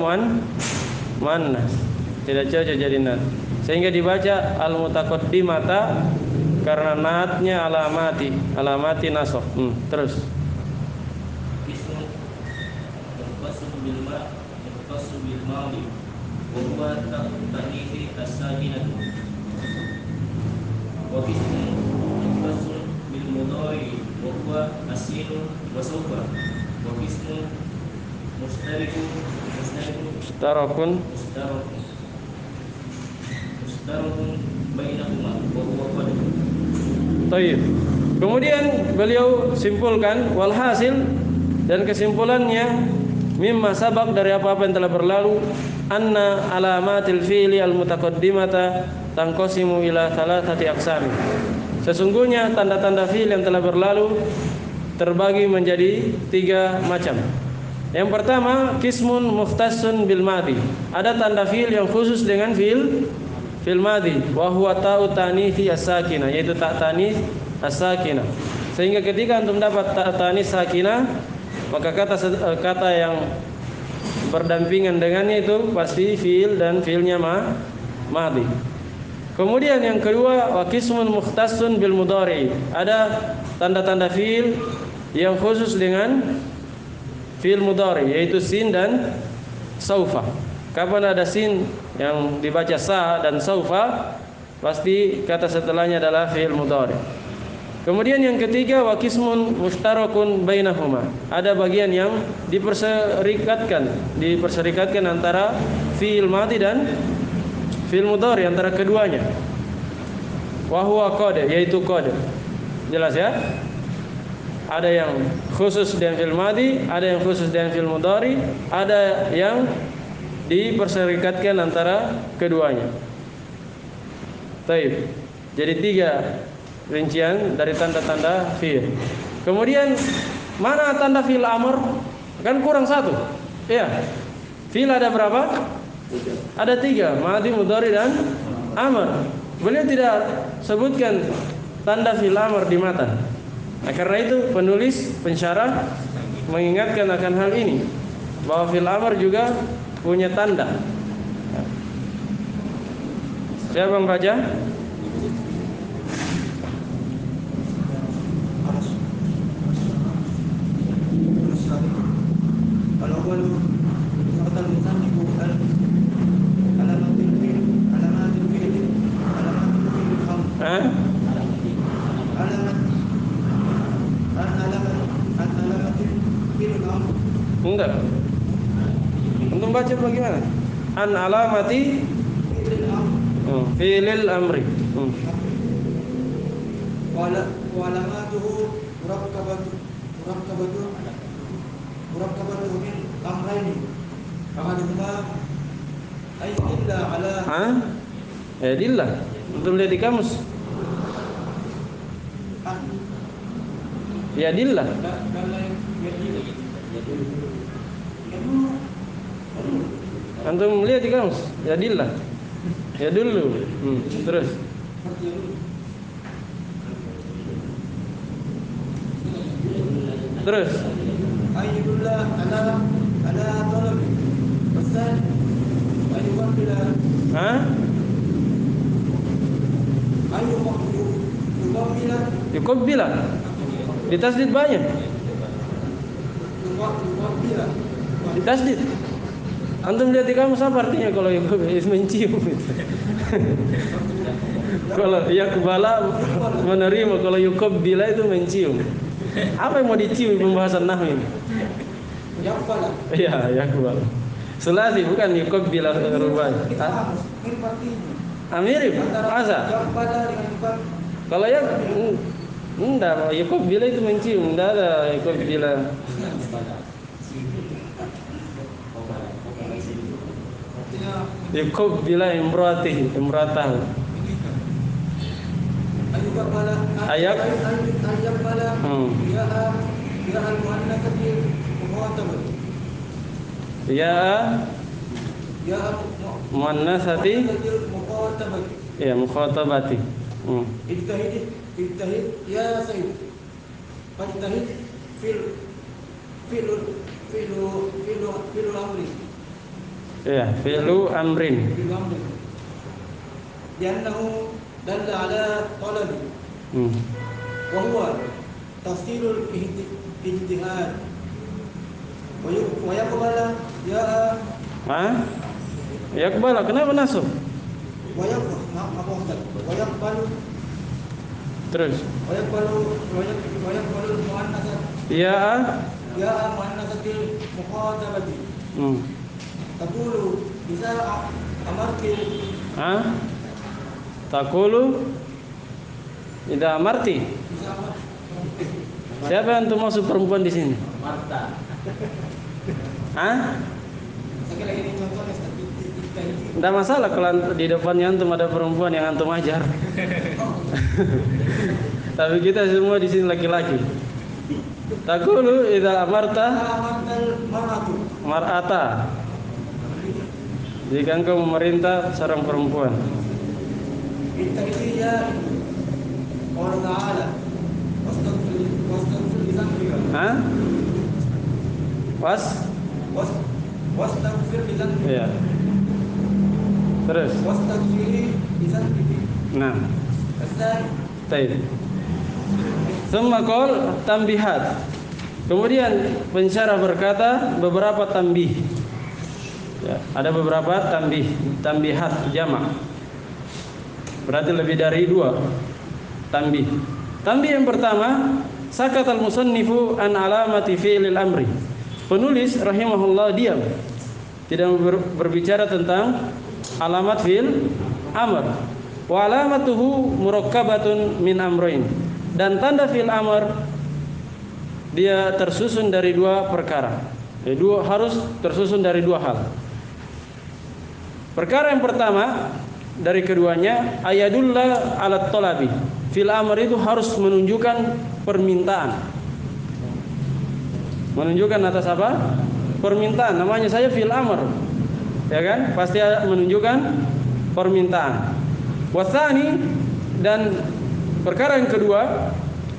muannas. Tidak cocok jadi nat. Sehingga dibaca al-mutaqaddimata karena natnya alamati nasab. Terus. Mustarakun Taib. Kemudian beliau simpulkan walhasil, dan kesimpulannya mimma sabaq, dari apa-apa yang telah berlalu, anna alamatil fi'li al-mutaqaddimata tanqasimu ila thalathati aqsam. Sesungguhnya tanda-tanda fi'il yang telah berlalu terbagi menjadi 3 macam. Yang pertama, qismun mukhtassun bil madhi. Ada tanda fi'il yang khusus dengan fi'il madhi, wa huwa ta'u ta'nisi as-sakinah, yaitu ta' tanis as-sakinah. Sehingga ketika antum dapat ta' tanis sakinah, maka kata yang berdampingan dengannya itu pasti fi'il dan fi'ilnya madhi. Kemudian yang kedua, wa qismun mukhtassun bil mudhari. Ada tanda-tanda fi'il yang khusus dengan fi'il mudhari, yaitu sin dan saufa. Kapan ada sin yang dibaca sa dan saufa, pasti kata setelahnya adalah fi'il mudhari. Kemudian yang ketiga, wa qismun mushtarakun bainahuma. Ada bagian yang diperserikatkan antara fi'il madhi dan fil mudhari antara keduanya. Wa huwa qad, yaitu qad. Jelas ya? Ada yang khusus dengan fil madhi, ada yang khusus dengan fil mudhari, ada yang diperserikatkan antara keduanya. Baik. Jadi 3 rincian dari tanda-tanda fi'il. Kemudian mana tanda fi'il amr? Kan kurang 1. Iya. Fi'il ada berapa? Ada 3, madhi, mudhari dan amr. Beliau tidak sebutkan tanda fi'il amr di matan. Nah, karena itu penulis pensyarah mengingatkan akan hal ini, bahwa fi'il amr juga punya tanda. Siapa yang baca? الأول ذكر المصنف علامات الفيل علامات الفيل الخمس علامات الفيل الأمر. Enggak. Antum baca bagaimana? An alamati fi'lil amri. Walamatuhu murakkabatu min amrayni. Ahaduhuma ay illa ala Ya dillah. Antum lihat di kamus. Ya dillah. Antum lihat di kamus. Ya dillah. Ya dulu. Terus. Terus. Ayyullah ala talabi. Pasal ayyukan bila Yuqabbila. Ditasdid banyak. Ditasdid. Antum lihat di kamus apa artinya kalau mencium itu? Kalau yakbala menerima, kalau yuqabbila itu mencium. Apa yang mau dicium di pembahasan nahwu ini? Yakbala. Iya, yakbala. Sulasi bukan yuqabbila rubai. Mirip. Masa? Yakbala dengan Kalau ya enggak, yuqabbila itu mencium, enggak ada yuqabbila. Yuqabbila imratahu. Ayak muannasati ya mukhatabati. Ijtahid ya sayyid. Fajtahid fil amri. Ya, fi'lu amrin. Li'annahu dalla ala talabi. Wa huwa tafsirul ijtihad. Wa yaqbala ya Yakbala, kenapa nasab? Wa yaqbalu Terus. Wa yaqbalu muannasat. Ya muannasatil mukhatabati. Taqulu bisa amarti. Taqulu idza amarti. Siapa yang tuh masuk perempuan di sini? Marta. Sekali lagi contohnya Tidak masalah kalau di depannya antum ada perempuan yang antum ajar. Tapi kita semua di sini laki-laki. Taqulu idza amarta mar'ata. Jika engkau memerintah seorang perempuan. Ittaqiyya Allah Ta'ala wastaghfir li dhanbika. Wastaghfir li dhanbika. Iya. Terus. Wastaghfir li dhanbika. Nah. Asal. Baik. Tsumma qol tambihat. Kemudian pensyarah berkata beberapa tambih. Ya, ada beberapa tambihat jamak. Berarti lebih dari 2 tambih. Tambih yang pertama, sakatal musannifu an alamati fi'lil amri. Penulis rahimahullah diam, tidak berbicara tentang alamat fil amr. Wa alamatuhu murakkabatun min amrayn. Dan tanda fil amr dia tersusun dari dua perkara. Harus tersusun dari dua hal. Perkara yang pertama dari keduanya ayadullah alat talabi. Fil amr itu harus menunjukkan permintaan. Menunjukkan atas apa? Permintaan. Namanya saya fil amr. Ya kan? Pasti menunjukkan permintaan. Wasani, dan perkara yang kedua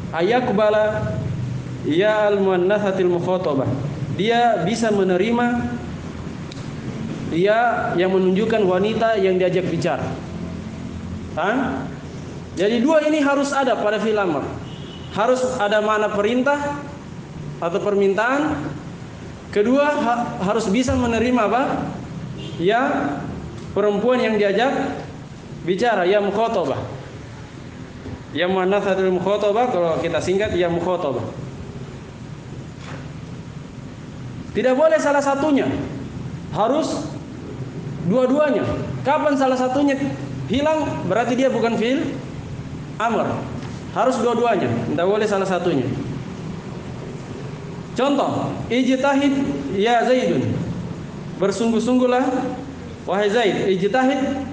ayakbala ya al-muannatsatil mukhatabah. Dia bisa menerima ya yang menunjukkan wanita yang diajak bicara. Jadi dua ini harus ada pada fil amr. Harus ada makna perintah atau permintaan. Kedua harus bisa menerima apa? Ya perempuan yang diajak bicara, ya mukhatabah. Ya muannatsatul mukhatabah, kalau kita singkat ya mukhatabah. Tidak boleh salah satunya. Harus dua-duanya. Kapan salah satunya hilang berarti dia bukan fi'il amr. Harus dua-duanya, tidak boleh salah satunya. Contoh, ijtahid ya Zaidun. Bersungguh-sungguhlah wahai Zaid. Ijtahid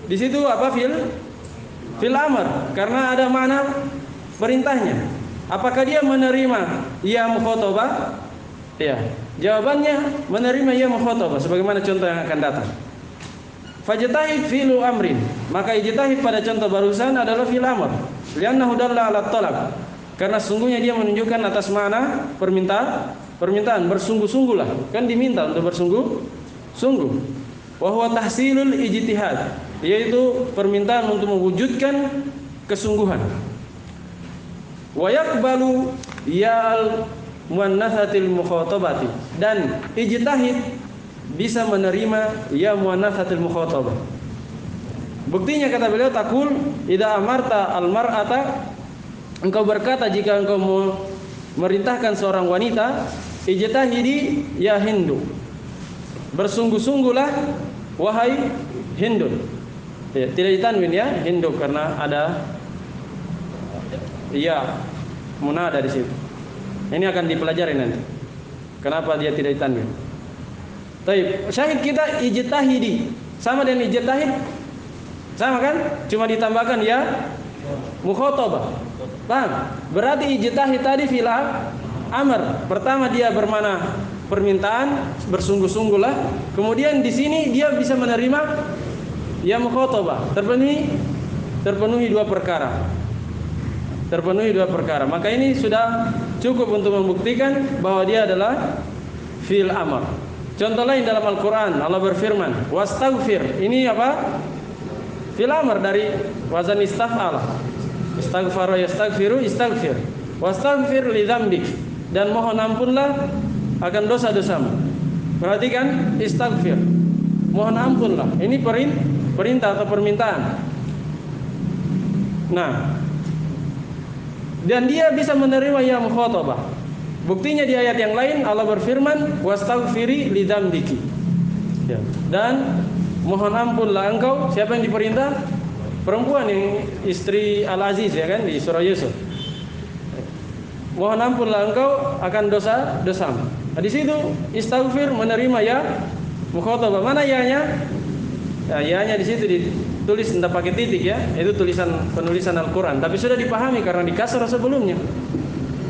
di situ apa fil amr, karena ada makna perintahnya. Apakah dia menerima ya mukhatabah? Ya. Jawabannya menerima ya mukhatabah sebagaimana contoh yang akan datang. Fajtahid fi'lu amrin. Maka ijtahid pada contoh barusan adalah fil amr. Li'annahu dalla 'ala talab. Karena sungguhnya dia menunjukkan atas makna permintaan, bersungguh-sungguhlah. Kan diminta untuk bersungguh-sungguh. Wa huwa tahsilul ijtihad, yaitu permintaan untuk mewujudkan kesungguhan. Wa yaqbalu ya'al muannatsatil mukhatabati, dan ijtihad bisa menerima ya muannatsatil mukhatabah. Buktinya kata beliau taqul idza amarta al mar'ata, engkau berkata jika engkau memerintahkan seorang wanita, ijtahidi ya Hindu, bersungguh-sungguhlah wahai Hindu. Ya, tidak ditanwin ya Hindu karena ada ya munada di situ. Ini akan dipelajari nanti. Kenapa dia tidak ditanwin? Baik, syahid kita ijtahidi sama dengan ijtahid, sama kan? Cuma ditambahkan ya mukhatabah. Paham? Berarti ijtahid tadi fil amr. Pertama dia bermana permintaan, bersungguh-sungguhlah. Kemudian di sini dia bisa menerima ya mukhatabah. Terpenuhi dua perkara. Maka ini sudah cukup untuk membuktikan bahwa dia adalah fil amr. Contoh lain dalam Al-Quran, Allah berfirman, wastaghfir. Ini apa? Fil amr dari wazan istaf'al. Istaghfara yastaghfiru, istaghfir. Wastaghfir li dzambik, dan mohon ampunlah akan dosa-dosamu. Perhatikan, istaghfir, mohon ampunlah. Ini perintah atau permintaan. Nah, dan dia bisa menerima ya mukhatabah. Buktinya di ayat yang lain Allah berfirman, wastaghfiri li dzambiki. Ya. Dan mohon ampunlah engkau. Siapa yang diperintah? Perempuan yang istri Al-Aziz, ya kan, di surah Yusuf. Mohon ampunlah engkau akan dosa-dosamu. Nah, di situ istaghfir menerima ya mukhatabah. Mana ya-nya? Ya, ya-nya di situ ditulis tidak pakai titik ya. Itu penulisan Al-Qur'an, tapi sudah dipahami karena di kasrah sebelumnya.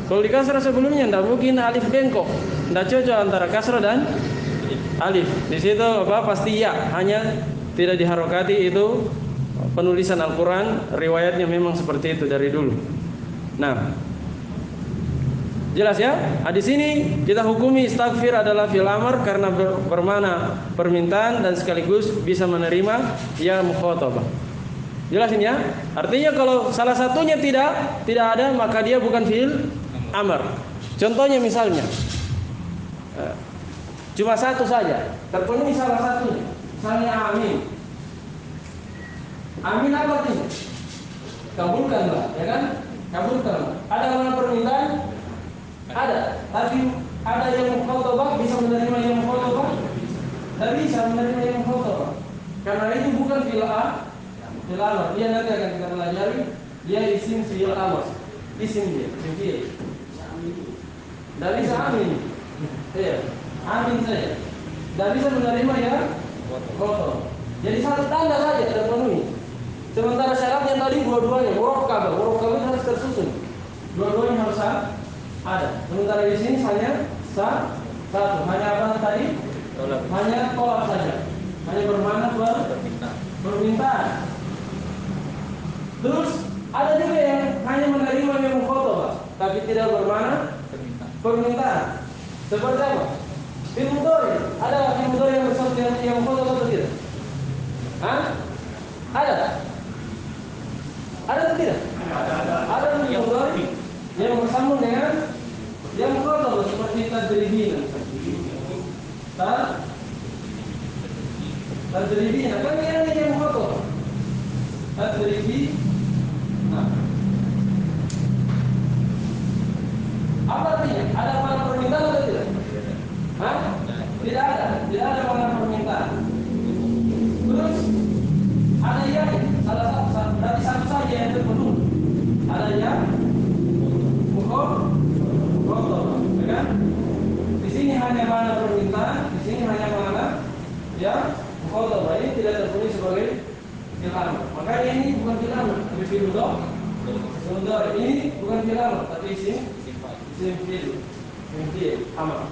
Kalau di kasrah sebelumnya tidak mungkin alif bengkok. Tidak cocok antara kasrah dan alif. Di situ pasti ya, hanya tidak diharokati. Itu penulisan Al-Qur'an, riwayatnya memang seperti itu dari dulu. Nah, jelas ya? Nah, di sini kita hukumi istaghfir adalah fil amr karena bermakna permintaan dan sekaligus bisa menerima ya mukhatabah. Jelas ini ya? Artinya kalau salah satunya tidak ada, maka dia bukan fil amr. Contohnya misalnya cuma satu saja, terpenuhi salah satunya. Misalnya amin. Amin apa artinya? Kabulkanlah, ya kan? Kabulkan. Ada mana permintaan? Ada. Tapi ada yang mukhatabah bisa menerima yang mukhatabah? Tidak bisa menerima yang mukhatabah. Karena itu bukan fi'il amr. Dia nanti akan kita pelajari. Dia isim fi'il amr. Isim dia, isim fi'il. Dan bisa amin. Iya, amin saja. Dan bisa menerima ya kotor. Jadi satu tanda saja terpenuhi. Sementara syaratnya tadi dua-duanya murakkab itu harus tersusun. Dua-duanya harus ada. Sementara di sini hanya satu. Hanya apa tadi? Hanya tolak saja. Hanya bermakna permintaan. Terus ada juga yang hanya menerima yang mukhatabah, tapi tidak bermakna permintaan. Seperti apa? Fi'il mudhari. Ada fi'il mudhari yang bersama yang mukhatabah atau tidak? Hah? Ada? Ada atau tidak? Ada fi'il mudhari yang bersambung dengan yang mukhatabah seperti tadribina. Tadribina kan ini yang mukhatabah. Tadribina. Apa artinya? Ada makna permintaan atau tidak? Hah? Tidak ada makna permintaan. Terus ada yang dari satu saja yang terpenuhi. Ada yang mukhatabah, ya kan? Di sini hanya makna permintaan, di sini hanya makna ya mukhatabah. Ini tidak terpenuhi sebagai fi'il amr. Makanya ini bukan fi'il amr, tapi fi'il mudhari. Ini bukan fi'il amr, tapi isim fi'il amr.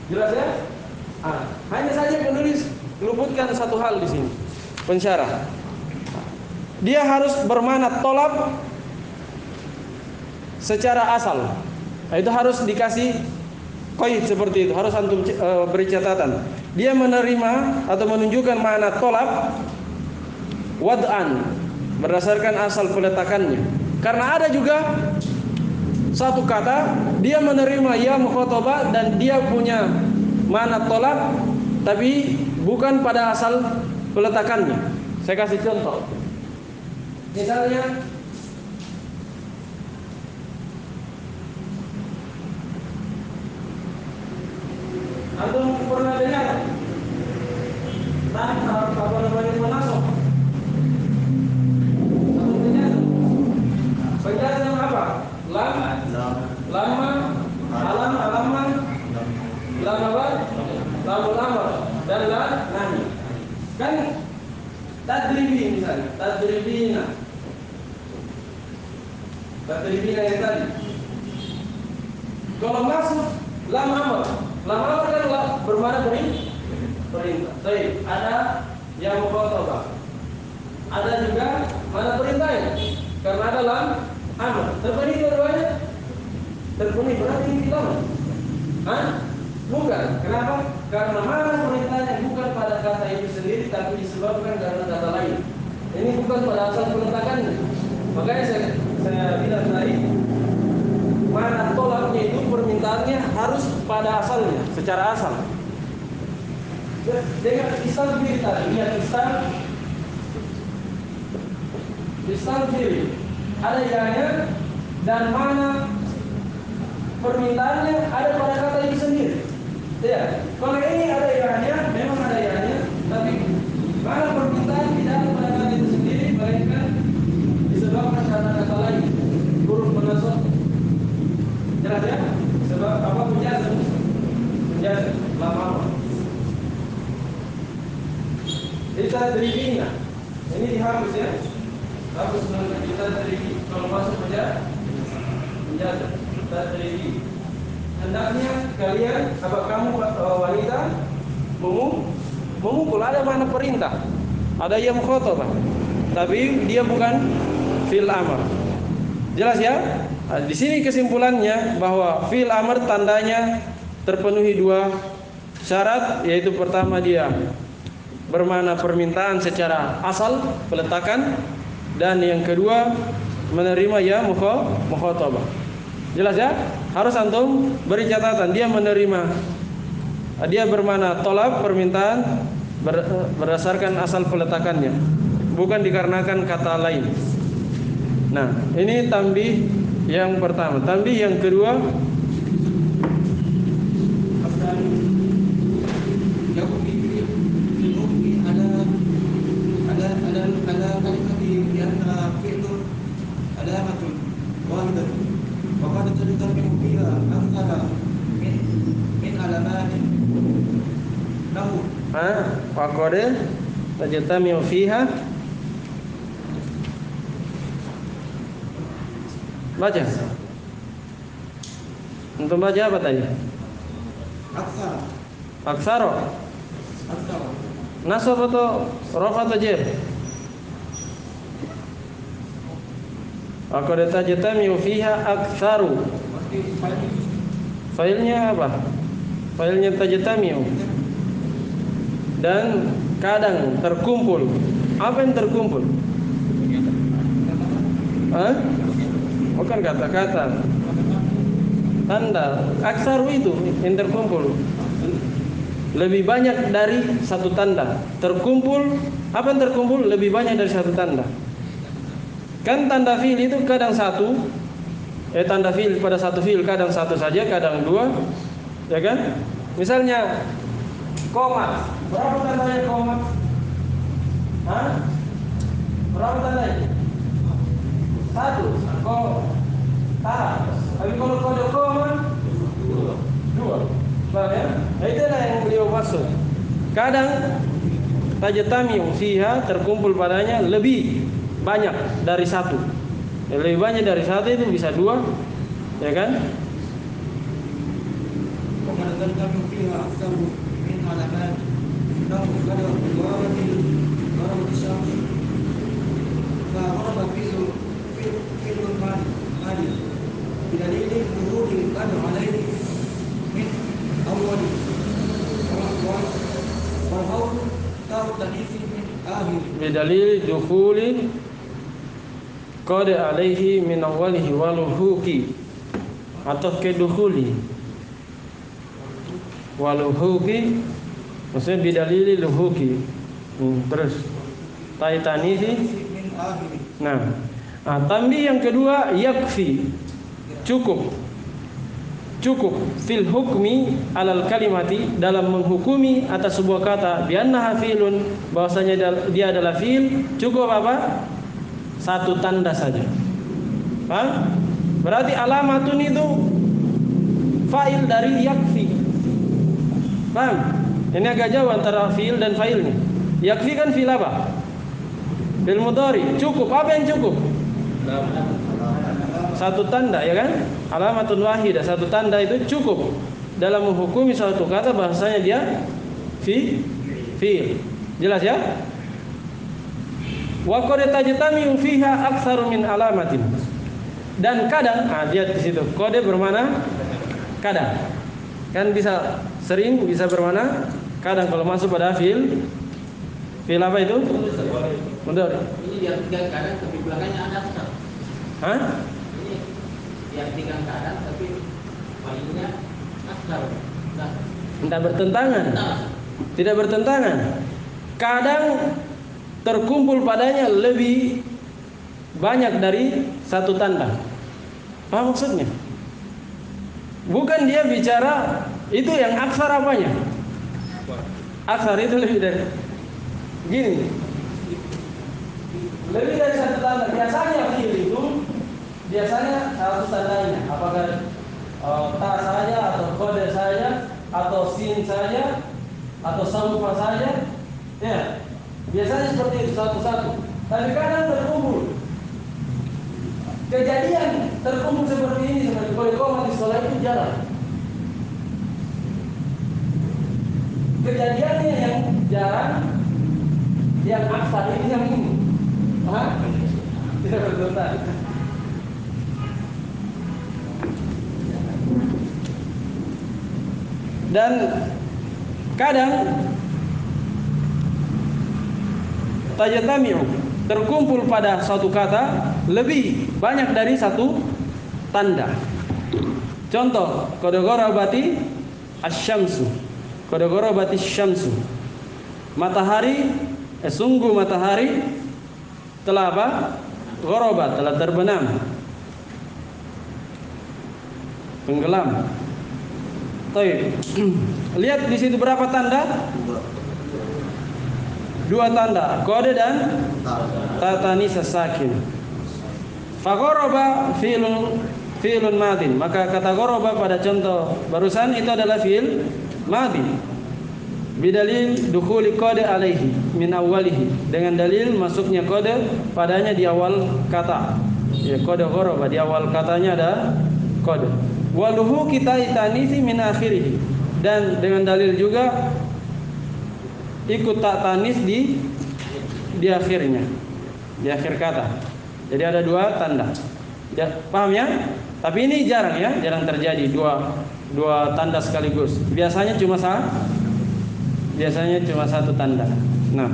Jelas ya? Hanya saja penulis meluputkan satu hal di sini. Pensyarah. Dia harus bermakna tolab secara asal. Itu harus dikasih qaid seperti itu. Harus antum beri catatan. Dia menerima atau menunjukkan makna tolab wad'an berdasarkan asal peletakannya. Karena ada juga satu kata dia menerima ya mukhatabah dan dia punya makna tolak tapi bukan pada asal peletakannya. Saya kasih contoh. Misalnya antum pernah dengar apa namanya menasok? Antum dengar? Penjelasan apa? Lama, alaman, lamul amr dan nahi. Kan tadribi misalnya, tadribina yang tadi. Kalau masuk lam amr kan bermakna perintah. Baik, ada yang mukhatabah. Ada juga mana perintahnya? Karena ada lam amr. Terpenuhi dua-duanya? Terpenuhi berarti ini fi'il. Bukan. Kenapa? Karena mana perintahnya bukan pada kata itu sendiri, tapi disebabkan karena kata lain. Ini bukan pada asal peletakannya. Makanya saya bilang tadi, mana tolaknya itu permintaannya harus pada asalnya, secara asal. Dengan istamfir tadi, lihat istamfir ada ianya dan mana permintaannya ada pada kata itu sendiri. Ya, kalau ini ada ianya, memang ada ianya, tapi mana permintaan tidak ada pada kata itu sendiri, melainkan disebabkan karena kata lain. Huruf menasab. Jelas ya? Sebab apa penjelasan? Lama. Jadi tadribina. Ini dihapus ya. Hapus dengan kita tadribi. Kalau masuk penjelasan tadribi. Hendaknya kalian, kamu wanita memukul, ada mana perintah, ada yang mukhatabah, tapi dia bukan fi'il amr. Jelas ya? Di sini kesimpulannya bahwa fi'il amr tandanya terpenuhi dua syarat, yaitu pertama dia bermakna permintaan secara asal peletakan, dan yang kedua menerima ya mukhatabah. Jelas ya? Harus antum beri catatan, dia menerima, dia bermakna tolab permintaan berdasarkan asal peletakannya, bukan dikarenakan kata lain. Nah, ini tanbih yang pertama. Tanbih yang kedua, yang ada Wa qad tajtami'u fiha. Baca. Untuk baca apa tadi? Aksara. Aksaro. Aksara. Nasab atau rafa atau jar? Wa qad tajtami'u fiha aktsaru. Berarti paling Failnya apa? Failnya tajtami'u. Dan kadang terkumpul. Apa yang terkumpul? Bukan kata-kata. Tanda. Aksaru itu yang terkumpul. Lebih banyak dari satu tanda. Terkumpul. Apa yang terkumpul? Lebih banyak dari satu tanda. Kan tanda fiil itu kadang satu. Tanda fiil pada satu fiil kadang satu saja, kadang dua, ya kan? Misalnya koma, berapa tandanya koma? Berapa tandanya? Satu. Tapi kalau kode koma dua. Paham ya? Itulah yang beliau maksud. Kadang tajtami'u fiha terkumpul padanya lebih banyak dari satu. Lebih banyak dari satu itu bisa dua, ya kan? وقد تلتم فيها أكثر من علامات له قد ضربت الشمس فضرب فيل المال بدليل ظهور القدر عليه من أول والقول تاء التأنيث من آخر Bidalil dukhuli qad alaihi min awwalihi waluhuki atau kedukhuli waluhuki maksudnya bidalil luhuki. Terus taitanisi. من آخر Nah, tambih yang kedua yakfi, cukup fil hukmi alal kalimati, dalam menghukumi atas sebuah kata biannaha fi'lun, bahwasanya dia adalah fi'il, cukup apa? Satu tanda saja. Paham? Berarti alamatun itu fa'il dari yakfi. Paham? Ini agak jauh antara fi'il dan fa'ilnya. Yakfi kan fi'il apa? Fi'il mudhari. Cukup. Apa yang cukup? Satu tanda, ya kan? Alamatun wahidah, satu tanda itu cukup dalam menghukumi suatu kata bahasanya dia fi'il. Jelas ya? Wa qad tajtami'u fiha aktsaru min alamatin. Dan kadang, lihat di situ. Qad bermana kadang. Kan bisa sering, bisa bermana kadang kalau masuk pada fi'il. Fi'il apa itu? Mudhari. Ini diartikan kadang tapi belakangnya ada aksar. Hah? Ini diartikan kadang tapi palingnya aksar. Nah, Tidak bertentangan. Tidak bertentangan. Kadang terkumpul padanya lebih banyak dari satu tanda. Apa maksudnya? Bukan dia bicara itu yang aksar apanya? Aksar itu lebih dari gini. Lebih dari satu tanda. Biasanya fi'il itu biasanya satu tandanya. Apakah ta saja atau kode saja atau sin saja atau saufa saja? Ya. Biasanya seperti itu satu-satu. Tapi kadang terkumpul. Kejadian terkumpul seperti ini seperti koma di sekolah itu jarang. Kejadiannya yang jarang, yang aksar ini yang ini. Hah? Tidak bertentangan. Dan kadang tajtami'u terkumpul pada suatu kata lebih banyak dari satu tanda. Contoh, qad gharabati asy-syamsu. Qad gharabati asy-syamsu. Matahari, sungguh matahari telah apa? Gharabat, telah terbenam. Tenggelam. Baik. Lihat di situ berapa tanda? Dua tanda, qad dan tatani sakin. Fa gharaba fi'lun madin. Maka kata gharaba pada contoh barusan itu adalah fi'il madin. bidalil dukhuli qad alaihi min awwalihi, dengan dalil masuknya qad padanya di awal kata. Ya, qad ghoraba di awal katanya ada qad. Waluhu kita itanisi min akhirih, dan dengan dalil juga ikut tak tanis di akhirnya, di akhir kata. Jadi ada dua tanda. Ya, paham ya? Tapi ini jarang ya, jarang terjadi dua tanda sekaligus. Biasanya cuma satu tanda. Nah,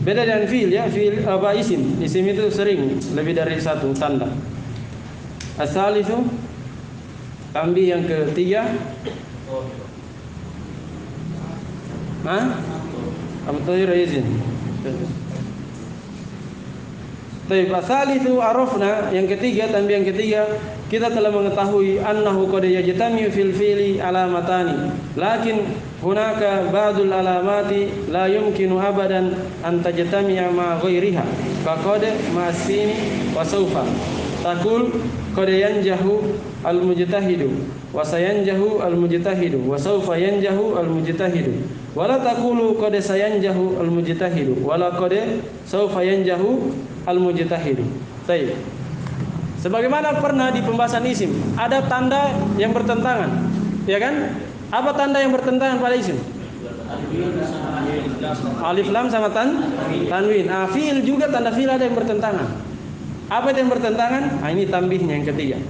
beda dengan fiil ya, fiil apa isim. Isim itu sering lebih dari satu tanda. Asal itu tambih yang ketiga. Apa tadi izin? Tapi pasal itu arafna, yang ketiga, tambih yang ketiga, kita telah mengetahui annahu qad yajtami fil fi'li alamatani, lakin hunaka ba'dul alamati la yumkinu abadan an tajtami'a ma ghairiha, faqad ma'sini wa sawfa taqul qad yanjahu al mujtahidu wa sayanjahu al mujtahidu wa sawfa yanjahu al mujtahidu, wala taqulu qad sayanjahu al mujtahidu wala qad sawfa yanjahu al-mujtahidu. Baik. Sebagaimana pernah di pembahasan isim, ada tanda yang bertentangan, ya kan? Apa tanda yang bertentangan pada isim? Alif lam sama tanwin. Fiil juga tanda fiil ada yang bertentangan. Apa itu yang bertentangan? Ini tambihnya yang ketiga.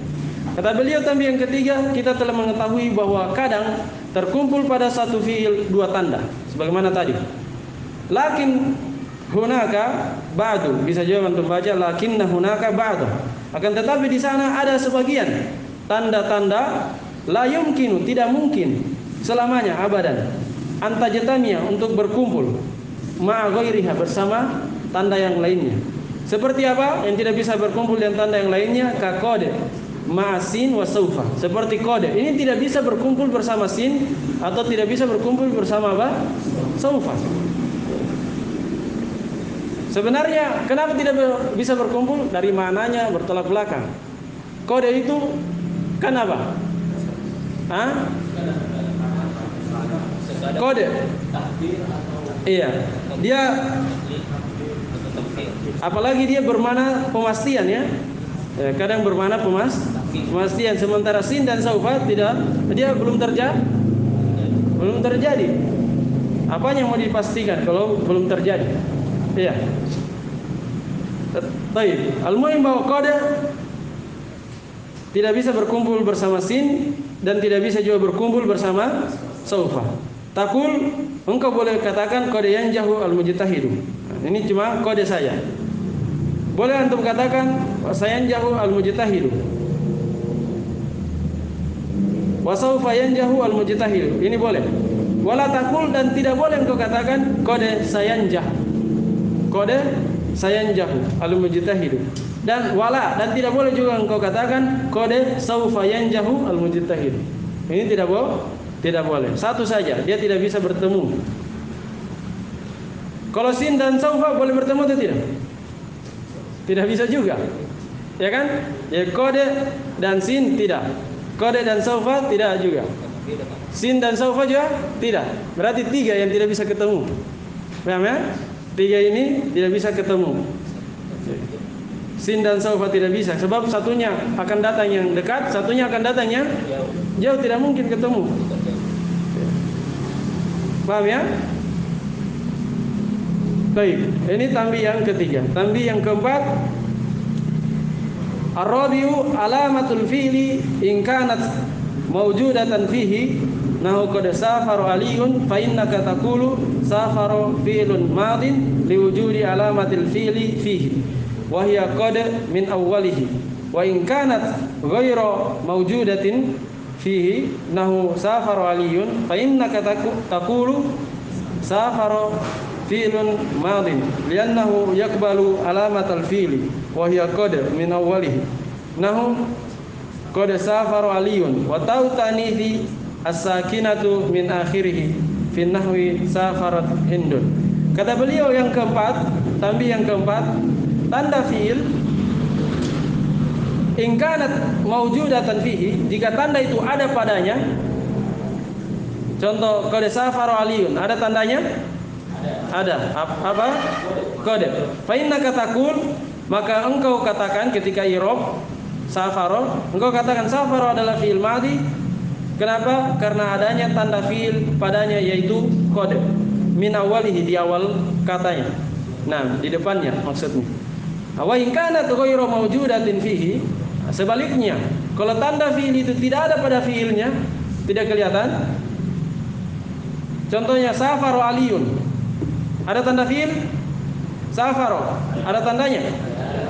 Kata beliau, tambih yang ketiga, kita telah mengetahui bahwa kadang terkumpul pada satu fiil dua tanda, sebagaimana tadi. Lakin hunaka ba'du, bisa juga antum baca lakinna hunaka ba'du. Akan tetapi di sana ada sebagian tanda-tanda la yumkinu, tidak mungkin selamanya abadan, antajtamia, untuk berkumpul, ma'a ghairiha, bersama tanda yang lainnya. Seperti apa yang tidak bisa berkumpul dengan tanda yang lainnya? Ka qad ma'asin wa saufa. Seperti qad ini tidak bisa berkumpul bersama sin, atau tidak bisa berkumpul bersama apa? Saufa. Sebenarnya kenapa tidak bisa berkumpul? Dari mananya bertolak belakang. Kode itu kan apa? Kode. Iya. Dia apalagi dia bermana pemastian ya. Kadang bermana pemastian, sementara sin dan saufa tidak, dia belum terjadi. Apa yang mau dipastikan kalau belum terjadi? Iya. Baik, al-muhim bahwa qad tidak bisa berkumpul bersama sin dan tidak bisa juga berkumpul bersama saufa. Takul, engkau boleh katakan qad yanjahu al-mujtahidu. Ini cuma qad saya. Boleh antum katakan sayanjahu al-mujtahidu. Wa saufa yanjahu al-mujtahidu. Ini boleh. Wala takul, dan tidak boleh engkau katakan qad sayanjah. Qad sayanjahu al-mujtahidu. Dan wala, dan tidak boleh juga engkau katakan qad saufa yanjahu al-mujtahidu. Ini tidak boleh. Satu saja, dia tidak bisa bertemu. Kalau sin dan saufa boleh bertemu atau tidak? Tidak bisa juga. Ya kan? Ya, qad dan sin tidak. Qad dan saufa tidak juga. Sin dan saufa juga tidak. Berarti tiga yang tidak bisa ketemu. Paham ya? Tiga ini tidak bisa ketemu. Sin dan saufa tidak bisa, sebab satunya akan datang yang dekat, satunya akan datang yang jauh, tidak mungkin ketemu. Paham ya? Baik, ini tambih yang ketiga. Tambih yang keempat, ar-rabi'u alamatul fi'li in kanat mawjudatan fihi nahu qad safara aliyun fa innaka taqulu safara fi'lun madin liwujudi alamatil fi'li fihi wa hiya qad min awwalihi, wa in kanat ghayra mawjudatin fihi nahu safara aliyun fa innaka taqulu safara fi'lun madin li'annahu yaqbalu alamatal fi'li wa hiya qad min awwalihi nahu qad safara aliyun wa tautanithi as-sakinatu min akhirih fi nahwi safarat hindun. Kata beliau yang keempat, tambih yang keempat, tanda fi'il in kanat mawjudatan fihi, jika tanda itu ada padanya, Contoh qad safara Aliun, ada tandanya? Ada. Apa? Qad. Fa innaka taqul, maka engkau katakan ketika i'rab safara, engkau katakan safara adalah fi'il madhi. Kenapa? Karena adanya tanda fi'il padanya, yaitu qad. Min awalihi, di awal katanya. Nah, di depannya maksudnya. Wa in kanat ghairu mawjudatin fihi, sebaliknya, kalau tanda fi'il itu tidak ada pada fi'ilnya, tidak kelihatan. Contohnya safaro Aliun, ada tanda fi'il? Safaro, ada tandanya?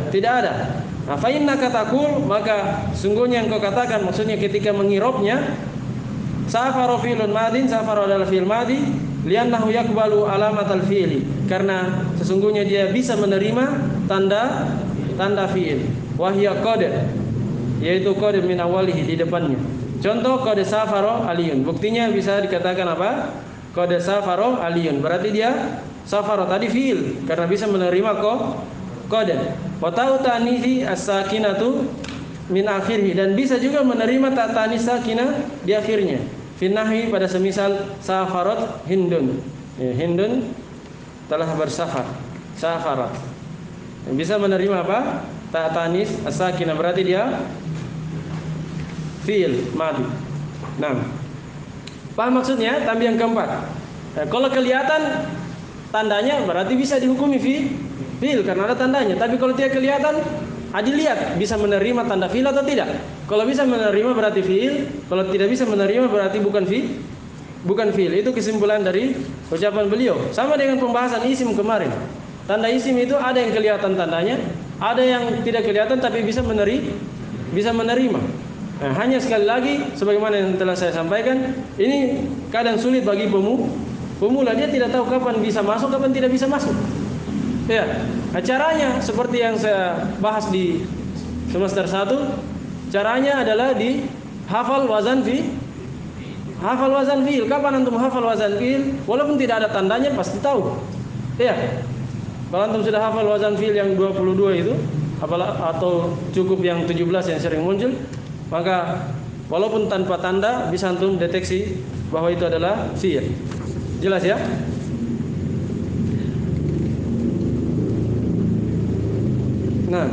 Tidak ada. Nah, fa innaka taqul, maka sungguhnya engkau katakan, maksudnya ketika mengirobnya, safaro fi'lun madin, safaro adalah fi'il madhi, li'annahu yaqbalu alamatal fi'li, karena sesungguhnya dia bisa menerima tanda fi'il. Wa hiya qad, yaitu qad min awalihi, di depannya. Contoh qad safaro Aliun, buktinya bisa dikatakan apa? Qad safaro Aliun, berarti dia safaro tadi fi'il karena bisa menerima qad. Wa ta'u ta'nithi as-sakinatu min akhirih, dan bisa juga menerima ta ta'nis sakinah di akhirnya. Fi nahwi, pada semisal safarat Hindun. Ya, Hindun telah bersafar. Safarat. Bisa menerima apa? Ta ta'nis as-sakinah, berarti dia fi'il madhi. Nah, paham maksudnya? Tambah yang keempat. Kalau kelihatan tandanya berarti bisa dihukumi fi'il karena ada tandanya. Tapi kalau tidak kelihatan, dilihat bisa menerima tanda fi'il atau tidak. Kalau bisa menerima berarti fi'il, kalau tidak bisa menerima berarti bukan fi'il. Itu kesimpulan dari ucapan beliau. Sama dengan pembahasan isim kemarin. Tanda isim itu ada yang kelihatan tandanya, ada yang tidak kelihatan tapi bisa menerima. Nah, hanya sekali lagi sebagaimana yang telah saya sampaikan, ini kadang sulit bagi pemula, dia tidak tahu kapan bisa masuk, kapan tidak bisa masuk. Ya, nah, caranya seperti yang saya bahas di semester 1, caranya adalah di hafal wazan fi'il. Kapan antum hafal wazan fi'il? Walaupun tidak ada tandanya pasti tahu. Ya. Kalau antum sudah hafal wazan fi'il yang 22 itu, atau cukup yang 17 yang sering muncul, maka walaupun tanpa tanda bisa antum deteksi bahwa itu adalah fi'il. Jelas ya? Nah,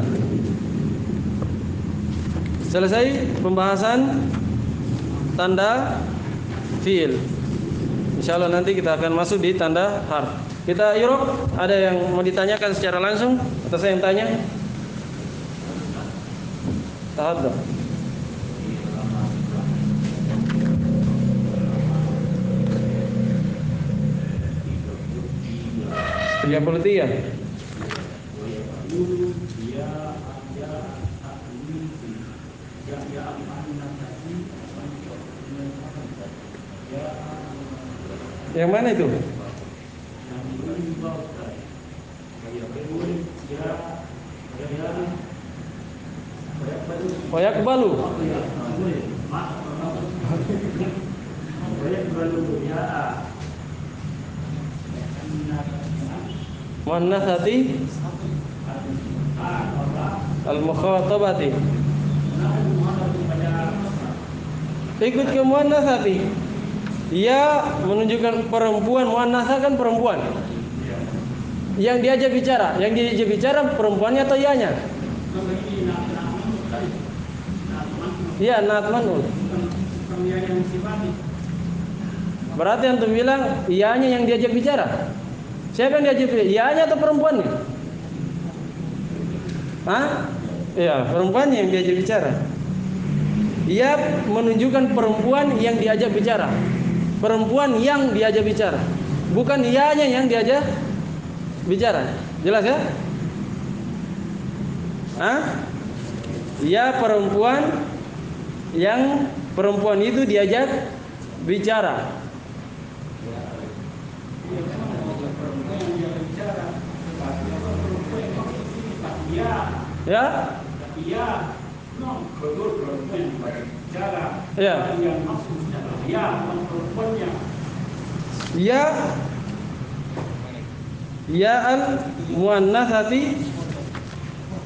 selesai pembahasan tanda fi'il. Insyaallah nanti kita akan masuk di tanda harf. Kita i'rab, ada yang mau ditanyakan secara langsung atau saya yang tanya? Tahadhar. 33. Yang mana itu? Wayakbalu. Muannasati al-mukhatabati. Ikut ke muannasati. Ia menunjukkan perempuan, muannasah kan perempuan. Yang diajak bicara perempuannya atau ianya? Iya, na'at man'ut. Berarti antum bilang ianya yang diajak bicara. Siapa yang diajak bicara? Ianya atau perempuannya? Iya, perempuannya yang diajak bicara. Ia menunjukkan perempuan yang diajak bicara. Perempuan yang diajak bicara, bukan ianya yang diajak bicara. Jelas ya? Ia perempuan yang perempuan itu diajak bicara. Ya? Ya. Ya al-muannasati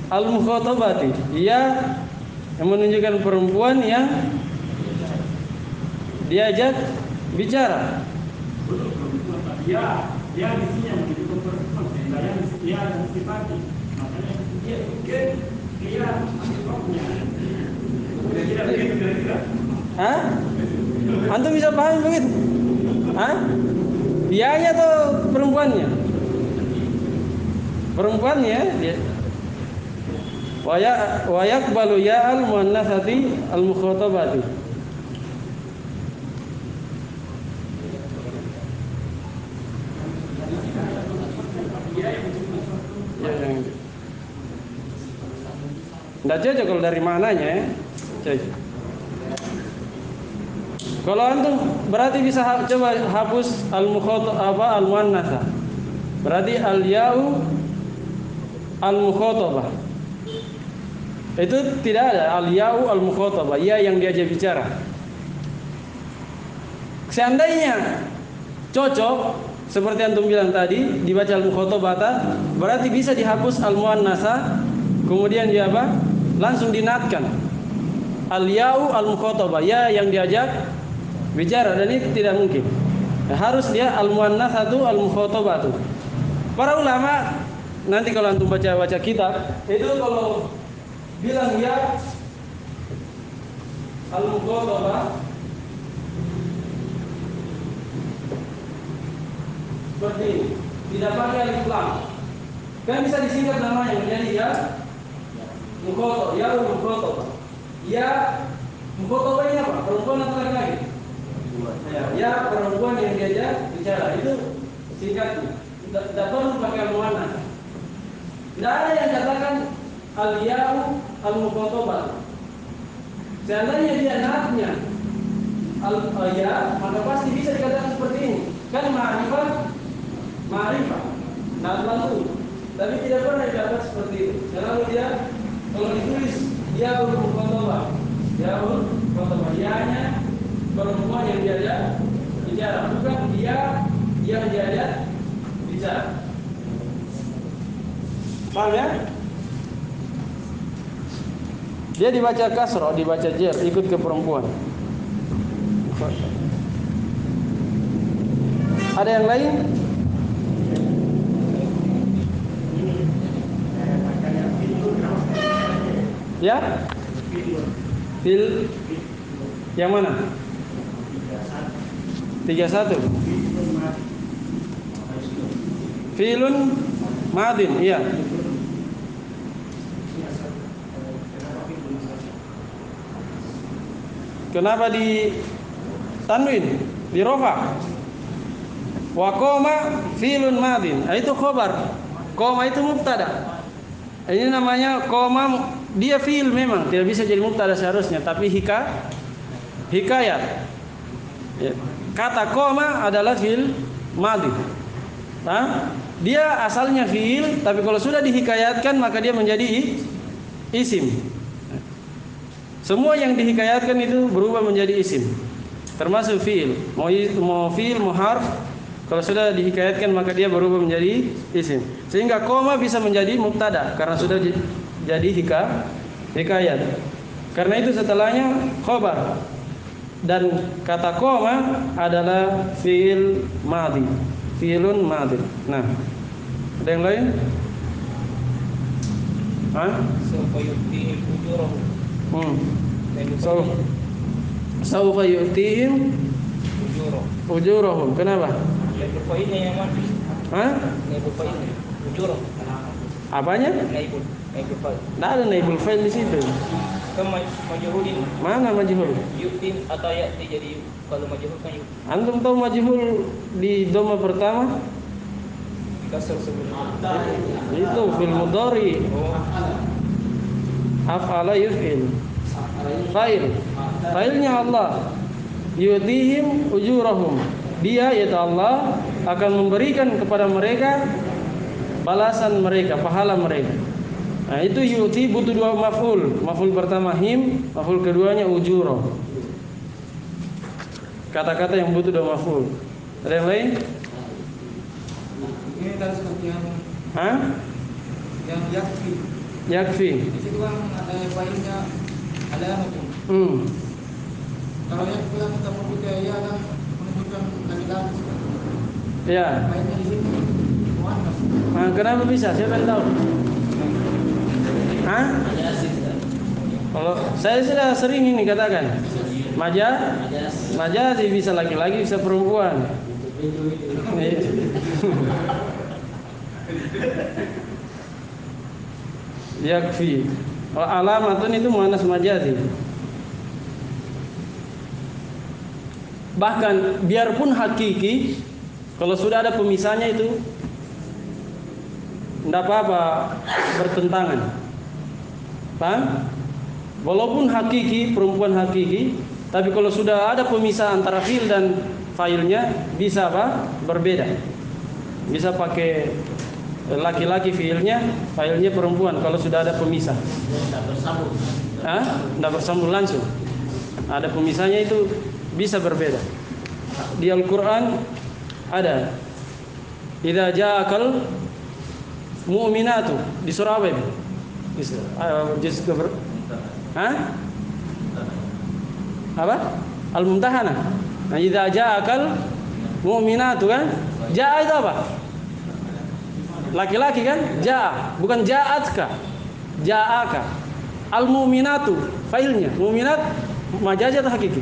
al-mukhatabati. Ya yang menunjukkan perempuan yang diajak bicara. Dia mestinya menunjukkan perempuan sehingga dia dan sifati. Makanya dia antifaknya. Kira-kira. Hah? Antum bisa paham begitu? Hah? Dianya atau perempuannya? Perempuannya dia. Wa yaqbalu ya'al muannatsati al-mukhatabati. Nggak cocok kalau dari maknanya ya. Cocok. Kalau antum berarti bisa coba hapus al-muannatsa. Berarti al-ya'u al-mukhatabah. Itu tidak ada al-ya'u al-mukhatabah, ya yang diajak bicara. Seandainya cocok seperti antum bilang tadi dibaca al-mukhatabata, berarti bisa dihapus al-muannatsa, kemudian dia apa? Langsung dinatkan. Al-ya'u al-mukhatabah, ya yang diajak bicara, dan itu tidak mungkin. Harus dia al-muannatsatu al-mukhatabatu. Para ulama nanti kalau antum baca kitab, itu kalau bilang ya al-mukhatabah seperti ini, tidak pakai alif lam. Kan bisa disingkat namanya menjadi ya mukhatabah, ya mukhatabah. Ya mukhatabah ini apa? Perempuan atau laki-laki? Ya perempuan yang diajak bicara, itu singkatnya. Tidak perlu pakai al-muannats. Tidak ada yang katakan al-ya'u al-mukhatabah. Seandainya dia natnya al-ya, maka pasti bisa dikatakan seperti ini. Kan ma'rifah, nat langsung. Tapi tidak pernah didapat seperti itu. Selalu dia kalau ditulis ya'ul mukhatabah, ya'ul mukhatabah, ya-nya perempuan yang diajak bicara, bukan dia yang diajak bicara. Paham ya? Dia dibaca kasroh, dibaca jer, ikut ke perempuan. Ada yang lain? Ya? Fil yang mana? 31. Filun madin, iya. Kenapa di tanwin, di rofa? Wa qoma filun madin. Itu khobar. Qoma itu mubtada. Ini namanya qoma, dia fiil memang tidak bisa jadi mubtada seharusnya, tapi hikayat. Ya. Kata qoma adalah fiil madhi. Dia asalnya fiil, tapi kalau sudah dihikayatkan maka dia menjadi isim. Semua yang dihikayatkan itu berubah menjadi isim, termasuk fiil. Mau fiil, mau harf, kalau sudah dihikayatkan maka dia berubah menjadi isim. Sehingga koma bisa menjadi mubtada karena sudah jadi hikayat. Karena itu setelahnya khobar. Dan kata koma adalah fiil madhi, fiilun madhi. Nah, ada yang lain? Sawfa yu'tihim ujurahum. Kenapa? Naibul fa'ilnya yang mana? Naibul fa'ilnya ujurah. Apanya? Naibul fa'il. Tidak ada naibul fa'il di situ. Kan majhulin. Mana majhul? Yu'tin atau ya'ti, jadi kalau majhul kan yu'ti. Antum tahu majhul di dhamma pertama? Kasar sebelum. Itu fil mudhari. Af'ala yuf'il. Fa'il. Fa'ilnya Allah. Yu'tihim ujurahum. Dia, yaitu Allah, akan memberikan kepada mereka balasan mereka, pahala mereka. Nah, itu yu'ti butuh dua maf'ul. Maf'ul pertama him, maf'ul keduanya ujuro. Kata-kata yang butuh dua maf'ul. Ada yang lain? Ini tadi seperti yang yakfi. Yakfi. Di situ kan ada failnya, ada macam. Kalau yang kita menunjukkan ya kan menunjukkan kan ganti-ganti. Ya. Baiknya di sini muannas. Nah, kenapa bisa? Siapa yang tahu? Hah? Kalau saya sudah sering ini katakan, majazi bisa laki-laki bisa perempuan. Yakfi. Alamatun itu muannas majazi. Bahkan biarpun hakiki, kalau sudah ada pemisahnya itu tidak apa-apa bertentangan. Paham? Walaupun hakiki, perempuan hakiki, tapi kalau sudah ada pemisah antara fiil dan failnya, bisa apa? Berbeda. Bisa pakai laki-laki fiilnya, failnya perempuan kalau sudah ada pemisah. Tidak bersambung. Tidak bersambung langsung. Ada pemisahnya itu bisa berbeda. Di Al-Quran ada idza ja'akal mu'minatu di surah apa itu? Apa? Al-Mumtahanah. Nah, idza ja'akal mu'minatu kan? Ja'a itu apa? Laki-laki kan? Ja'a, bukan ja'atka. Ja'aka. Al-mu'minatu failnya. Mu'minat majazi atau hakiki?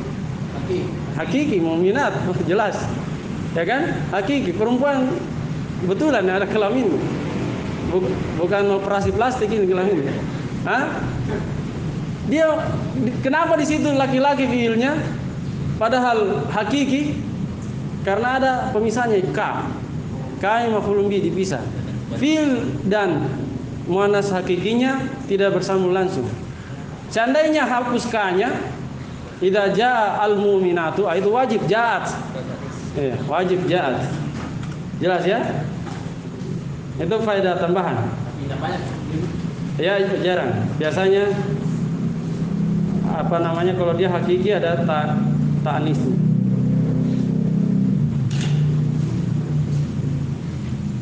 Hakiki, mu'minat jelas. Ya kan? Hakiki, perempuan betulan ada kelamin. Bukan operasi plastik ini kelamin. Dia kenapa di situ laki-laki fiilnya padahal hakiki? Karena ada pemisahnya ka. Ka yang maf'ulun bi dipisah. Fiil dan muannas hakikinya tidak bersambung langsung. Seandainya hapus ka-nya, idza jaa al-mu'minatu itu wajib ja'at. Iya, wajib ja'at. Jelas ya? Itu faedah tambahan. Tidak banyak. Ya, jarang. Biasanya apa namanya kalau dia hakiki ada ta'anis.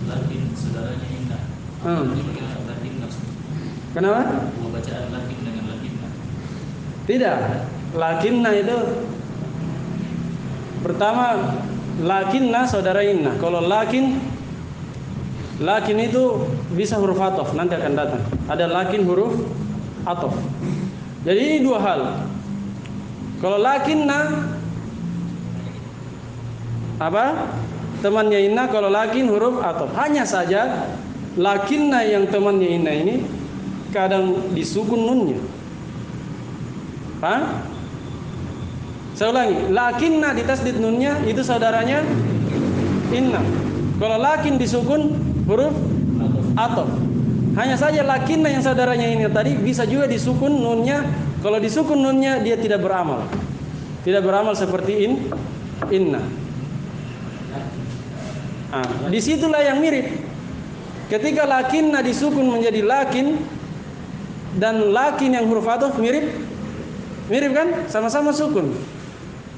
Lakin saudaranya indah. Lakinna. Kenapa? Pembacaan lakin dengan lakinna. Tidak. Lakinna itu pertama lakinna saudara inna. Kalau lakin itu bisa huruf ataf, nanti akan datang. Ada lakin huruf ataf. Jadi ini dua hal. Kalau lakinna apa? Temannya inna, kalau lakin huruf ataf. Hanya saja lakinna yang temannya inna ini kadang disukun nunnya. Paham? Saya ulangi, lakinna ditasdid nunnya itu saudaranya inna. Kalau lakin disukun huruf ataf. Hanya saja lakinna yang saudaranya ini tadi bisa juga disukun nunnya. Kalau disukun nunnya dia tidak beramal. Tidak beramal seperti inna. Disitulah yang mirip. Ketika lakinna disukun menjadi lakin dan lakin yang huruf ataf mirip kan? Sama-sama sukun.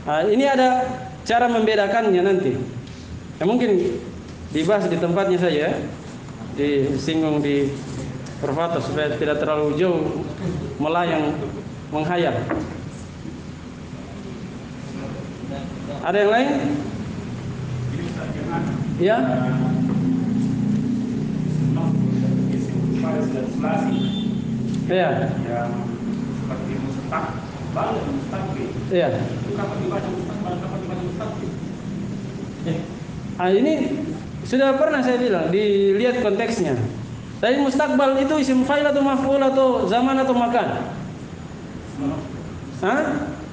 Ini ada cara membedakannya nanti. Mungkin dibahas di tempatnya saja, disinggung di perfatos supaya tidak terlalu jauh melayang menghayal. Ada yang lain? Ya? Iya. Yang seperti mustaqbal dan mustaqbil. Iya. Kapan dibaca mustaqbal, kapan dibaca mustaqbil? Ini sudah pernah saya bilang, dilihat konteksnya. Tadi mustaqbal itu isim fa'il atau maf'ul atau zaman atau makan?